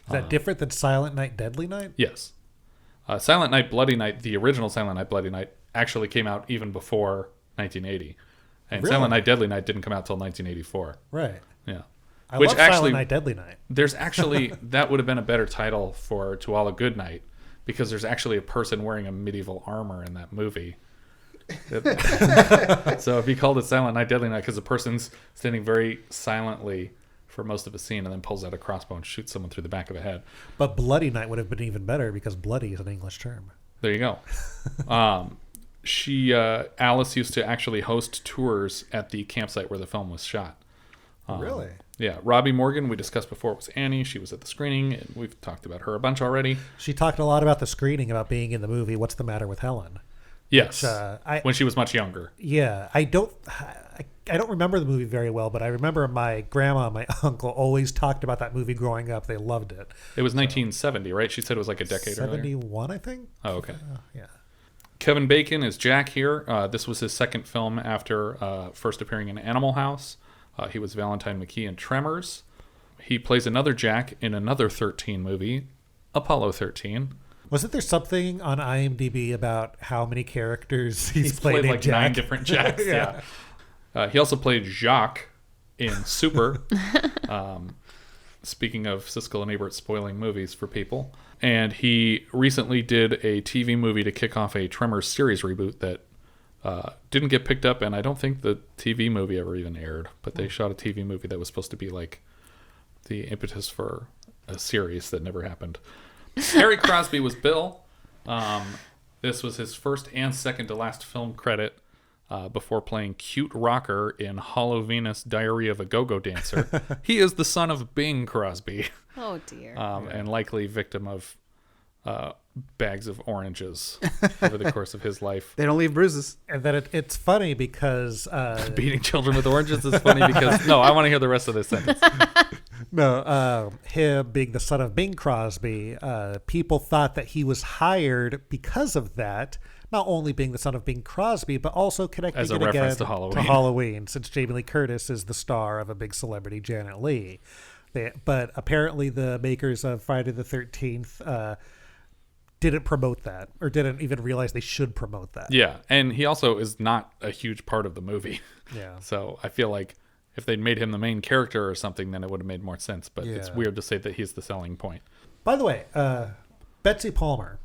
Is that different than Silent Night, Deadly Night? Yes. Silent Night, Bloody Night, the original Silent Night, Bloody Night, actually came out even before 1980. And Really? Silent Night, Deadly Night didn't come out till 1984. Right. Yeah. I love Silent Night, Deadly Night. There's actually, that would have been a better title for To All a Good Night, because there's actually a person wearing a medieval armor in that movie. So if you called it Silent Night, Deadly Night, because the person's standing very silently for most of a scene and then pulls out a crossbow and shoots someone through the back of the head. But Bloody Night would have been even better because bloody is an English term. There you go. Alice used to actually host tours at the campsite where the film was shot. Really? Yeah. Robbi Morgan, we discussed before, was Annie. She was at the screening, and we've talked about her a bunch already. She talked a lot about the screening, about being in the movie What's the Matter with Helen? Yes. Which, when she was much younger. Yeah. I don't remember the movie very well, but I remember my grandma and my uncle always talked about that movie growing up. They loved it. It was 1970, right? She said it was like a decade earlier. 71, I think. Oh, okay. Yeah. Kevin Bacon is Jack here. This was his second film after first appearing in Animal House. He was Valentine McKee in Tremors. He plays another Jack in another 13 movie, Apollo 13. Wasn't there something on IMDb about how many characters he's played like Jack? 9 different Jacks. Yeah. He also played Jacques in Super. Speaking of Siskel and Ebert spoiling movies for people. And he recently did a TV movie to kick off a Tremors series reboot that didn't get picked up, and I don't think the TV movie ever even aired. But they shot a TV movie that was supposed to be like the impetus for a series that never happened. Harry Crosby was Bill. This was his first and second to last film credit before playing Cute Rocker in Hollow Venus, Diary of a Go-Go Dancer. He is the son of Bing Crosby. Oh, dear. And likely victim of bags of oranges over the course of his life. They don't leave bruises. And then it's funny because... beating children with oranges is funny because... No, I want to hear the rest of this sentence. No, him being the son of Bing Crosby, people thought that he was hired because of that, not only being the son of Bing Crosby, but also connecting as a it reference again to Halloween, since Jamie Lee Curtis is the star of a big celebrity, Janet Leigh. But apparently the makers of Friday the 13th didn't promote that, or didn't even realize they should promote that. Yeah, and he also is not a huge part of the movie. Yeah. So I feel like if they'd made him the main character or something, then it would have made more sense. But it's weird to say that he's the selling point. By the way, Betsy Palmer.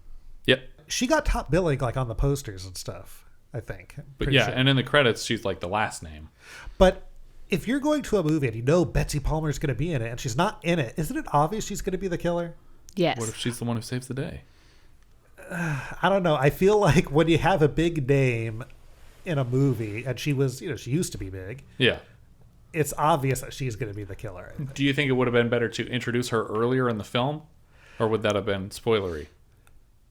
Yep. She got top billing like on the posters and stuff, I think. But yeah, and in the credits, she's like the last name. But if you're going to a movie and you know Betsy Palmer's going to be in it and she's not in it, isn't it obvious she's going to be the killer? Yes. What if she's the one who saves the day? I don't know. I feel like when you have a big name in a movie, and she was, she used to be big. Yeah. It's obvious that she's going to be the killer. Do you think it would have been better to introduce her earlier in the film? Or would that have been spoilery?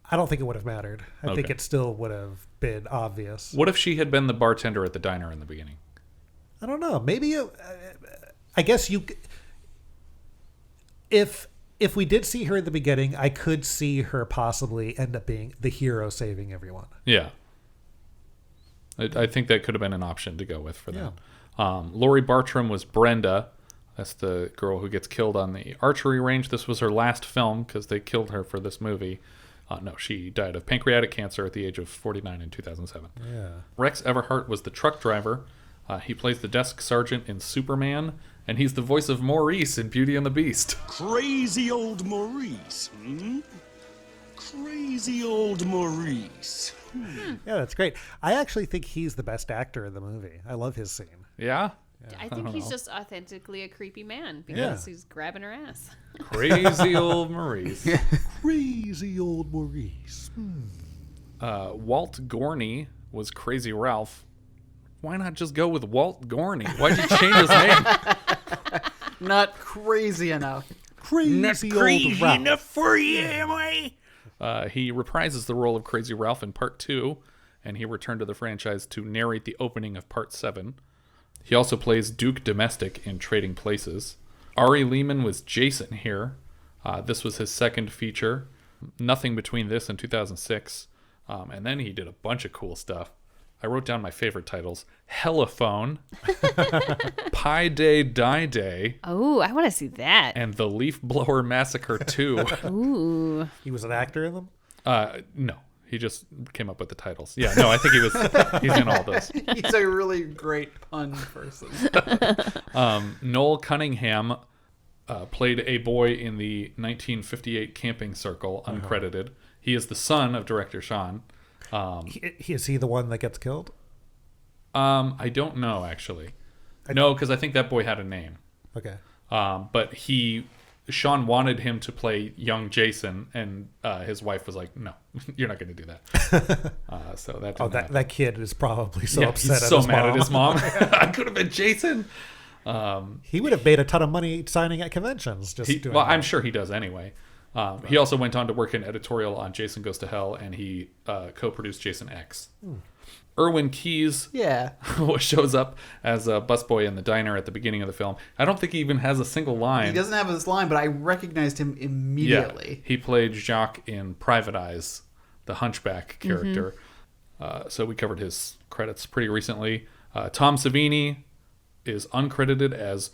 I don't think it would have mattered. I think it still would have been obvious. What if she had been the bartender at the diner in the beginning? I don't know. Maybe, I guess you... If we did see her in the beginning, I could see her possibly end up being the hero saving everyone. Yeah. I think that could have been an option to go with for that. Laurie Bartram was Brenda. That's the girl who gets killed on the archery range. This was her last film because they killed her for this movie. No, she died of pancreatic cancer at the age of 49 in 2007. Yeah. Rex Everhart was the truck driver. He plays the desk sergeant in Superman, and he's the voice of Maurice in Beauty and the Beast. Crazy old Maurice, Crazy old Maurice. Yeah, that's great. I actually think he's the best actor in the movie. I love his scene. Yeah? I think he's just authentically a creepy man because he's grabbing her ass. Crazy old Maurice. Crazy old Maurice. Walt Gorney was Crazy Ralph. Why not just go with Walt Gorney? Why'd you change his name? Not crazy enough. Crazy old Ralph. enough for you, am I? He reprises the role of Crazy Ralph in Part 2, and he returned to the franchise to narrate the opening of Part 7. He also plays Duke Domestic in Trading Places. Ari Lehman was Jason here. This was his second feature. Nothing between this and 2006. And then he did a bunch of cool stuff. I wrote down my favorite titles. Hellophone, Pie Day Die Day. Oh, I want to see that. And The Leaf Blower Massacre 2. Ooh. He was an actor in them? No. He just came up with the titles. Yeah, no, I think he's in all those. He's a really great pun person. Noel Cunningham played a boy in the 1958 Camping Circle, uncredited. He is the son of director Sean. Is he the one that gets killed? I don't know, actually. No, because I think that boy had a name. Okay. But Sean wanted him to play young Jason, and his wife was like, "No, you're not going to do that." So that. That kid is probably so upset. He's at so his mad mom. at his mom. I could have been Jason. He would have made a ton of money signing at conventions. I'm sure he does anyway. He also went on to work in editorial on Jason Goes to Hell, and he co-produced Jason X. Erwin Keyes shows up as a busboy in the diner at the beginning of the film. I don't think he even has a single line. He doesn't have this line, but I recognized him immediately. Yeah, he played Jacques in Private Eyes, the hunchback character. So we covered his credits pretty recently. Tom Savini is uncredited as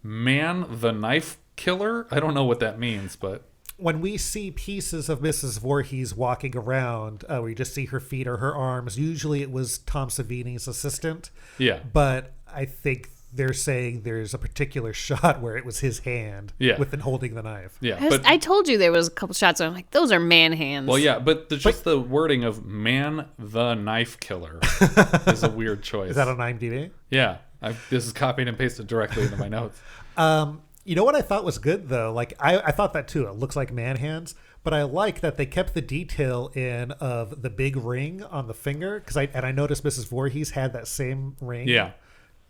Man the Knife Killer. I don't know what that means, but... When we see pieces of Mrs. Voorhees walking around, we just see her feet or her arms. Usually it was Tom Savini's assistant. Yeah. But I think they're saying there's a particular shot where it was his hand with him holding the knife. Yeah. I told you there was a couple shots where I'm like, those are man hands. Well, yeah, but the wording of Man the Knife Killer is a weird choice. Is that on IMDb? Yeah. This is copied and pasted directly into my notes. You know what I thought was good, though? Like, I thought that, too. It looks like man hands. But I like that they kept the detail in of the big ring on the finger. I noticed Mrs. Voorhees had that same ring. Yeah.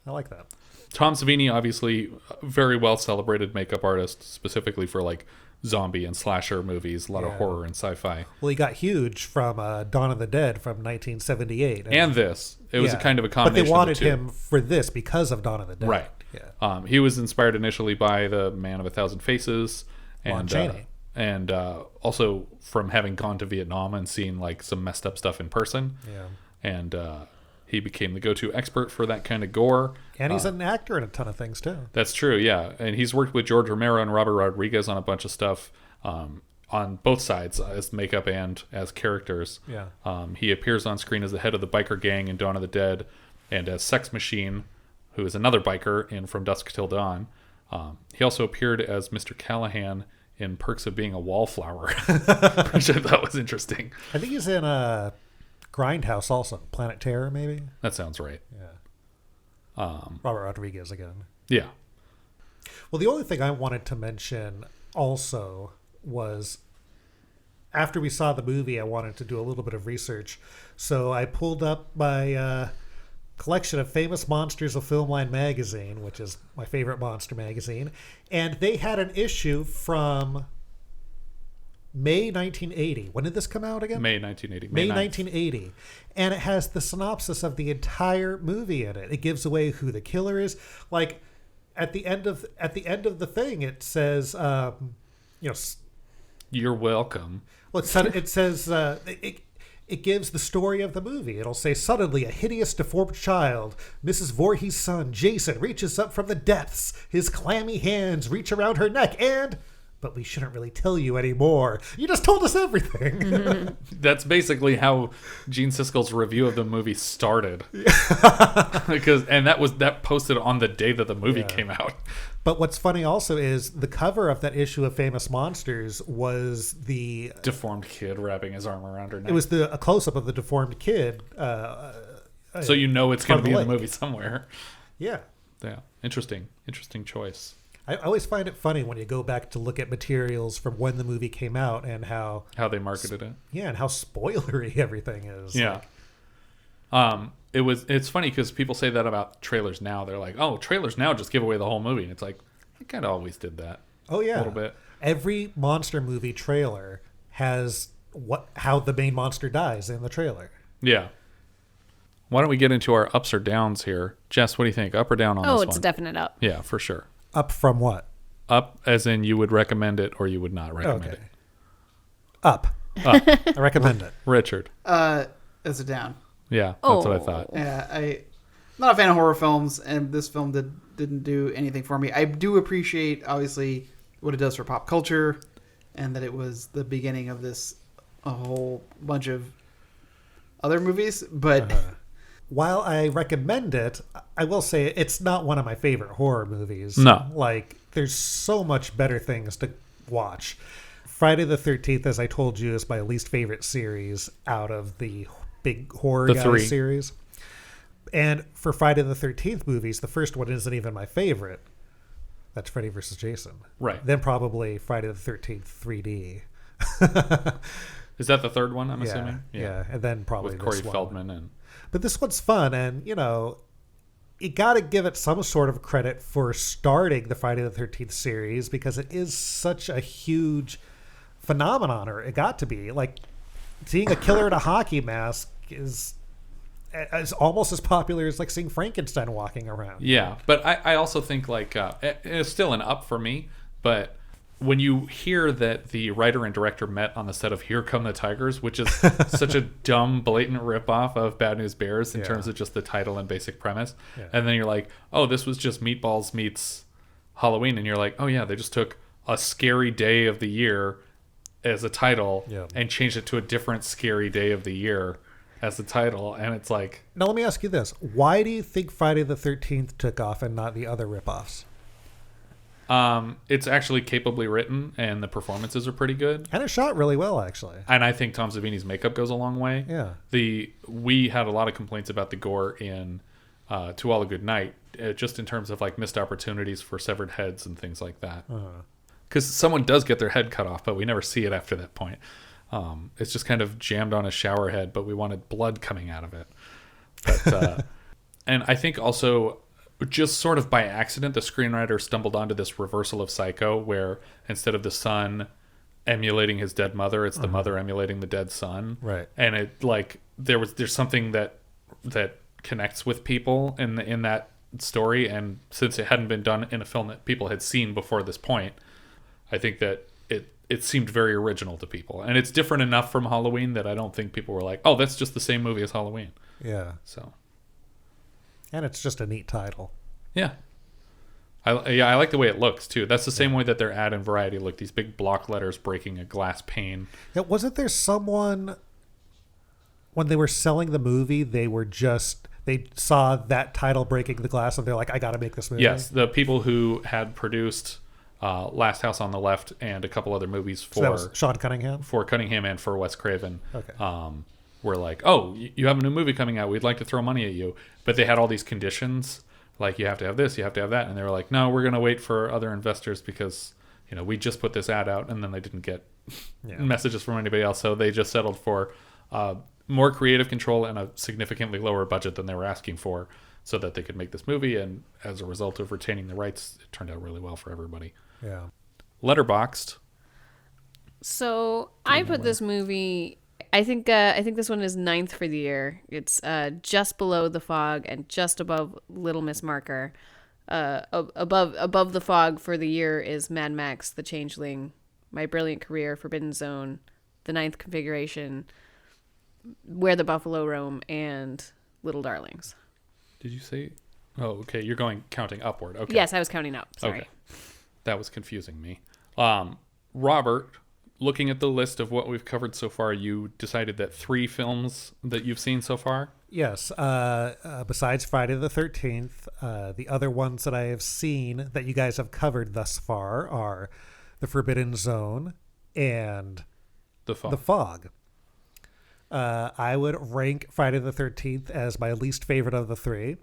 I like that. Tom Savini, obviously, very well-celebrated makeup artist, specifically for, like, zombie and slasher movies, a lot of horror and sci-fi. Well, he got huge from Dawn of the Dead from 1978. And this. It was a kind of a combination. But they wanted him for this because of Dawn of the Dead. Right. Yeah. He was inspired initially by The Man of a Thousand Faces and also from having gone to Vietnam and seen like some messed up stuff in person. Yeah. And he became the go-to expert for that kind of gore. And he's an actor in a ton of things too. That's true, yeah. And he's worked with George Romero and Robert Rodriguez on a bunch of stuff on both sides as makeup and as characters. Yeah. He appears on screen as the head of the biker gang in Dawn of the Dead and as Sex Machine, who is another biker in From Dusk Till Dawn. He also appeared as Mr. Callahan in Perks of Being a Wallflower, which I thought was interesting. I think he's in Grindhouse also. Planet Terror, maybe? That sounds right. Yeah. Robert Rodriguez again. Yeah. Well, the only thing I wanted to mention also was after we saw the movie, I wanted to do a little bit of research. So I pulled up my... collection of famous monsters of Filmline magazine, which is my favorite monster magazine, and they had an issue from May 1980. When did this come out again? May 1980. May 9th. 1980, and it has the synopsis of the entire movie in it. It gives away who the killer is. Like at the end of the thing, it says, "You're welcome." Well, it says. It gives the story of the movie. It'll say, suddenly a hideous deformed child, Mrs. Voorhees' son, Jason, reaches up from the depths. His clammy hands reach around her neck and... But we shouldn't really tell you anymore. You just told us everything. Mm-hmm. That's basically how Gene Siskel's review of the movie started. that posted on the day that the movie came out. But what's funny also is the cover of that issue of Famous Monsters was the deformed kid wrapping his arm around her neck. It was a close-up of the deformed kid. So you know it's going to be in the movie somewhere. Yeah. Yeah. Interesting choice. I always find it funny when you go back to look at materials from when the movie came out and how they marketed it. Yeah, and how spoilery everything is. Yeah. It's funny because people say that about trailers now. They're like, "Oh, trailers now just give away the whole movie." And it's like, kind of always did that. Oh yeah, a little bit. Every monster movie trailer has how the main monster dies in the trailer. Yeah. Why don't we get into our ups or downs here? Jess, what do you think? Up or down on this one? Oh, it's a definite up. Yeah, for sure. Up from what? Up as in you would recommend it or you would not recommend it. Up. I recommend it. Richard. As a down. Yeah, that's what I thought. Yeah, I'm not a fan of horror films, and this film didn't do anything for me. I do appreciate, obviously, what it does for pop culture, and that it was the beginning of a whole bunch of other movies. But while I recommend it, I will say it's not one of my favorite horror movies. No. Like, there's so much better things to watch. Friday the 13th, as I told you, is my least favorite series out of the big horror guys series. And for Friday the 13th movies, the first one isn't even my favorite. That's Freddy vs. Jason. Right. Then probably Friday the 13th 3D. Is that the third one, I'm assuming? Yeah. And then probably with Corey this one. Feldman. But this one's fun, and, you got to give it some sort of credit for starting the Friday the 13th series, because it is such a huge phenomenon, or it got to be. Like, seeing a killer in a hockey mask is almost as popular as, like, seeing Frankenstein walking around. Yeah, but I also think, like, it's still an up for me, but when you hear that the writer and director met on the set of Here Come the Tigers, which is such a dumb, blatant ripoff of Bad News Bears in terms of just the title and basic premise, and then you're like, oh, this was just Meatballs meets Halloween, and you're like, oh yeah, they just took a scary day of the year as a title and changed it to a different scary day of the year as the title, and it's like... Now let me ask you this. Why do you think Friday the 13th took off and not the other ripoffs? It's actually capably written, and the performances are pretty good. And it's shot really well, actually. And I think Tom Savini's makeup goes a long way. Yeah. We had a lot of complaints about the gore in To All a Good Night, just in terms of, like, missed opportunities for severed heads and things like that. Because someone does get their head cut off, but we never see it after that point. It's just kind of jammed on a shower head, but we wanted blood coming out of it. But and I think also, just sort of by accident, the screenwriter stumbled onto this reversal of Psycho, where instead of the son emulating his dead mother, it's the mother emulating the dead son. Right. And it, like, there's something that connects with people in that story, and since it hadn't been done in a film that people had seen before this point, I think that it seemed very original to people, and it's different enough from Halloween that I don't think people were like, oh, that's just the same movie as Halloween. Yeah. So. And it's just a neat title. Yeah. I like the way it looks too. That's the same way that their ad in Variety looked. These big block letters breaking a glass pane. Yeah, wasn't there someone, when they were selling the movie, they saw that title breaking the glass, and they're like, I got to make this movie? Yes, the people who had produced Last House on the Left and a couple other movies for... So that was Sean Cunningham? For Cunningham and for Wes Craven. Okay. Were like, oh, you have a new movie coming out. We'd like to throw money at you. But they had all these conditions, like you have to have this, you have to have that. And they were like, no, we're going to wait for other investors because, we just put this ad out, and then they didn't get messages from anybody else. So they just settled for more creative control and a significantly lower budget than they were asking for so that they could make this movie. And as a result of retaining the rights, it turned out really well for everybody. Yeah. Letterboxd. So I put this movie... I think this one is 9th for the year. It's just below The Fog and just above Little Miss Marker. Above The Fog for the year is Mad Max, The Changeling, My Brilliant Career, Forbidden Zone, The Ninth Configuration, Where the Buffalo Roam, and Little Darlings. Did you say? Oh, okay. You're counting upward. Okay. Yes, I was counting up. Sorry. Okay. That was confusing me. Robert, looking at the list of what we've covered so far, you decided that 3 films that you've seen so far? Yes. Besides Friday the 13th, the other ones that I have seen that you guys have covered thus far are The Forbidden Zone and The Fog. The Fog. I would rank Friday the 13th as my least favorite of the 3,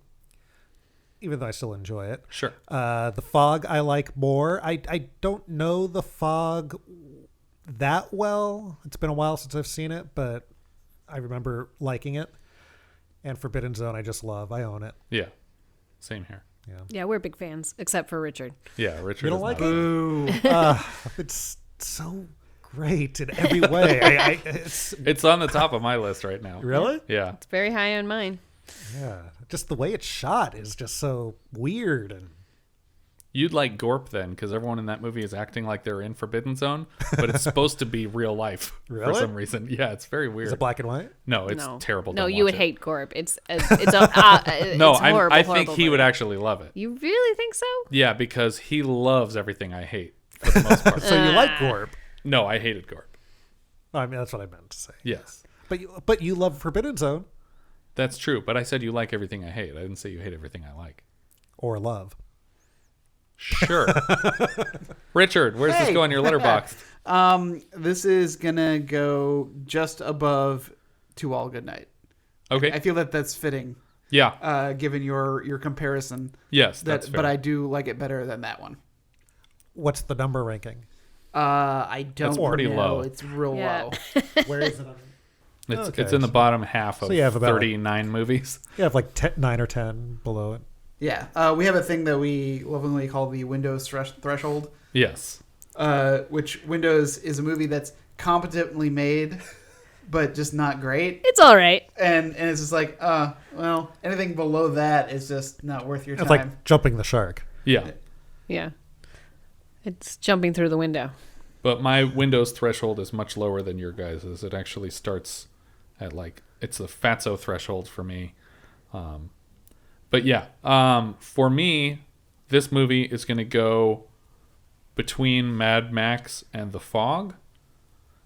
even though I still enjoy it. Sure. The Fog I like more. I don't know The Fog that well. It's been a while since I've seen it, but I remember liking it. And Forbidden Zone I just love. I own it. Yeah. Same here. Yeah, we're big fans, except for Richard. Yeah, Richard. You don't like it? Boo. It's so great in every way. It's on the top of my list right now. Really? Yeah. It's very high on mine. Yeah. Just the way it's shot is just so weird. And You'd like Gorp then, because everyone in that movie is acting like they're in Forbidden Zone, but it's supposed to be real life for Really? some reason. Yeah, it's very weird. is it black and white? No, it's terrible. No, Don't you watch would it. hate Gorp. It's No, it's horrible, I think horrible he movie. would actually love it. You really think so? Yeah, because he loves everything I hate for the most part. So you like Gorp? No, I hated Gorp. I mean, that's what I meant to say. Yes. But you love Forbidden Zone. That's true, but I said you like everything I hate. I didn't say you hate everything I like. Or love. Sure. Richard, where's this go on your letterbox? This is gonna go just above To All Good Night. Okay. I feel that that's fitting. Yeah. Given your comparison. Yes, that's fair. But I do like it better than that one. What's the number ranking? I don't know. pretty low. It's real low. Where is it on? It's in the bottom half of you have about 39 movies. You have like 9 or 10 below it. Yeah. We have a thing that we lovingly call the Windows threshold. Yes. Which Windows is a movie that's competently made, but just not great. It's all right. And it's just like, well, anything below that is just not worth your time. It's like jumping the shark. Yeah. Yeah. It's jumping through the window. But my Windows threshold is much lower than your guys's. It actually starts at it's the fatso threshold for me. But yeah, for me, this movie is going to go between Mad Max and The Fog.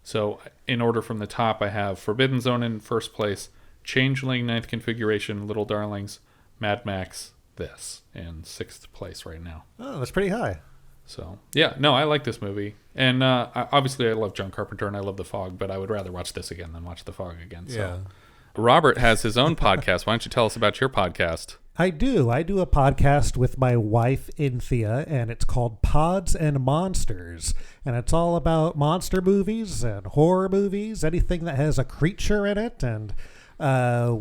So in order from the top, I have Forbidden Zone in first place, Changeling, Ninth Configuration, Little Darlings, Mad Max, this in sixth place right now. Oh, that's pretty high. So yeah, no, I like this movie. And obviously I love John Carpenter and I love The Fog, but I would rather watch this again than watch The Fog again. So. Yeah. Robert has his own podcast. Why don't you tell us about your podcast? I do. I do a podcast with my wife, Inthea, and it's called Pods and Monsters. And it's all about monster movies and horror movies, anything that has a creature in it. And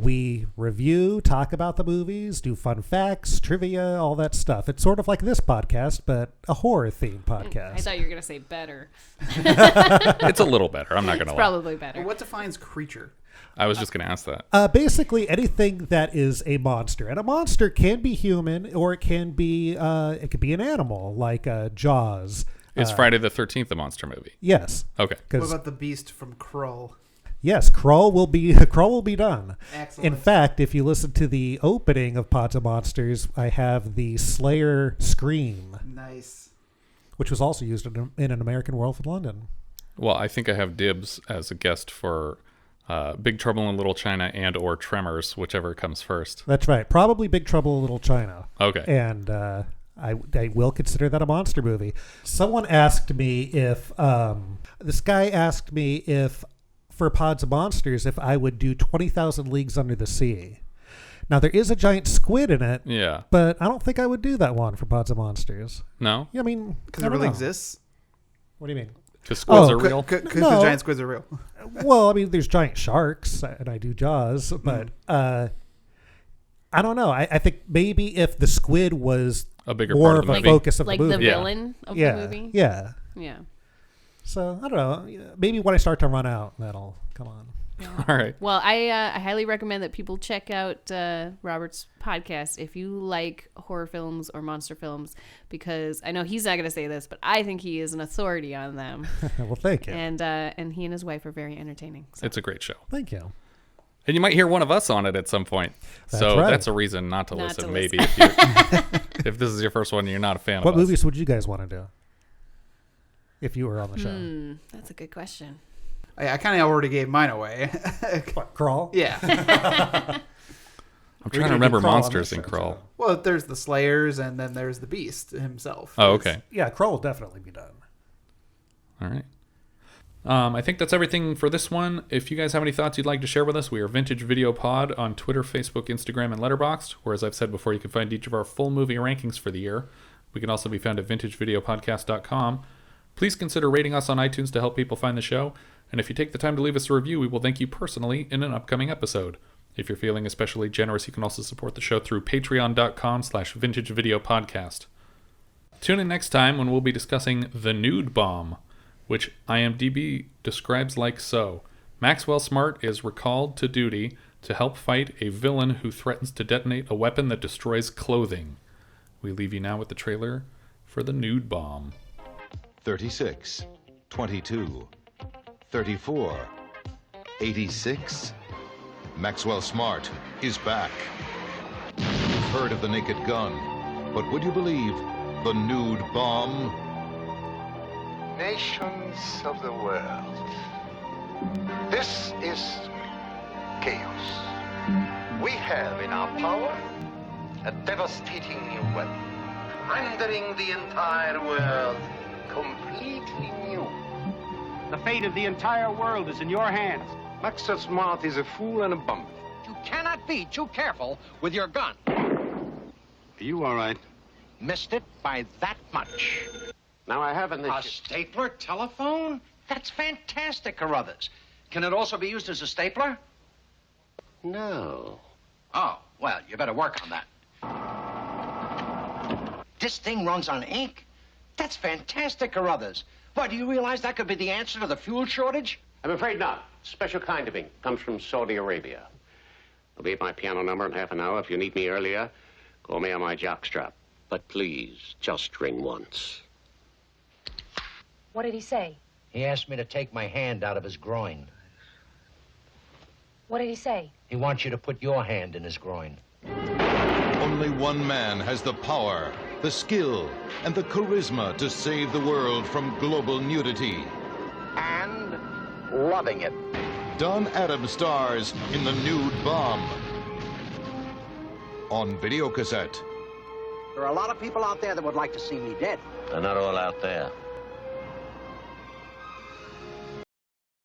we review, talk about the movies, do fun facts, trivia, all that stuff. It's sort of like this podcast, but a horror-themed podcast. I thought you were going to say better. It's a little better. I'm not going to lie. Probably better. What defines creature? I was just going to ask that. Basically, anything that is a monster, and a monster can be human, or it can be it could be an animal, like Jaws. Is Friday the 13th a monster movie? Yes. Okay. What about the beast from Krull? Yes, Carroll will be done. Excellent. In fact, if you listen to the opening of Pods of Monsters, I have the Slayer scream. Nice. Which was also used in An American Werewolf in London. Well, I think I have dibs as a guest for Big Trouble in Little China and or Tremors, whichever comes first. That's right. Probably Big Trouble in Little China. Okay. And I will consider that a monster movie. Someone asked me if this guy asked me if for Pods of Monsters if I would do 20,000 Leagues Under the Sea. Now there is a giant squid in it. Yeah. But I don't think I would do that one for Pods of Monsters. No? Yeah, I mean, because it really exists. What do you mean? Because squids are real. Because giant squids are real. Well, I mean, there's giant sharks, and I do Jaws, but I don't know. I think maybe if the squid was a bigger more part of of the a movie. focus of like the movie, the villain of the movie. Yeah. Yeah. So I don't know. Maybe when I start to run out, that'll come on. All right. Well, I highly recommend that people check out Robert's podcast if you like horror films or monster films, because I know he's not going to say this, but I think he is an authority on them. Well, thank you. And he and his wife are very entertaining. So. It's a great show. Thank you. And you might hear one of us on it at some point. That's so right. that's a reason not to Not listen. to Maybe listen. if this is your first one and you're not a fan What of us. movies would you guys want to do if you were on the show? That's a good question. I kind of already gave mine away. What, Crawl? Yeah. I'm trying to remember monsters in Crawl. Well, there's the Slayers, and then there's the Beast himself. Oh, okay. Yeah, Crawl will definitely be done. All right. I think that's everything for this one. If you guys have any thoughts you'd like to share with us, we are Vintage Video Pod on Twitter, Facebook, Instagram, and Letterboxd, where, as I've said before, you can find each of our full movie rankings for the year. We can also be found at vintagevideopodcast.com. Please consider rating us on iTunes to help people find the show. And if you take the time to leave us a review, we will thank you personally in an upcoming episode. If you're feeling especially generous, you can also support the show through patreon.com/vintagevideopodcast. Tune in next time when we'll be discussing The Nude Bomb, which IMDb describes like so. Maxwell Smart is recalled to duty to help fight a villain who threatens to detonate a weapon that destroys clothing. We leave you now with the trailer for The Nude Bomb. 36, 22, 34, 86. Maxwell Smart is back. You've heard of the Naked Gun, but would you believe the Nude Bomb? Nations of the world, this is chaos. We have in our power a devastating new weapon, rendering the entire world completely new. The fate of the entire world is in your hands. Maxwell Smart is a fool and a bum. You cannot be too careful with your gun. Are you all right? Missed it by that much. Now I have A stapler telephone? That's fantastic, Carruthers. Can it also be used as a stapler? No. Oh, well, you better work on that. This thing runs on ink? That's fantastic, Carruthers. Why, do you realize that could be the answer to the fuel shortage? I'm afraid not. Special kind of ink. Comes from Saudi Arabia. I'll be at my piano number in half an hour. If you need me earlier, call me on my jockstrap. But please, just ring once. What did he say? He asked me to take my hand out of his groin. What did he say? He wants you to put your hand in his groin. Only one man has the power, the skill, and the charisma to save the world from global nudity. And loving it. Don Adams stars in The Nude Bomb. On videocassette. There are a lot of people out there that would like to see me dead. They're not all out there.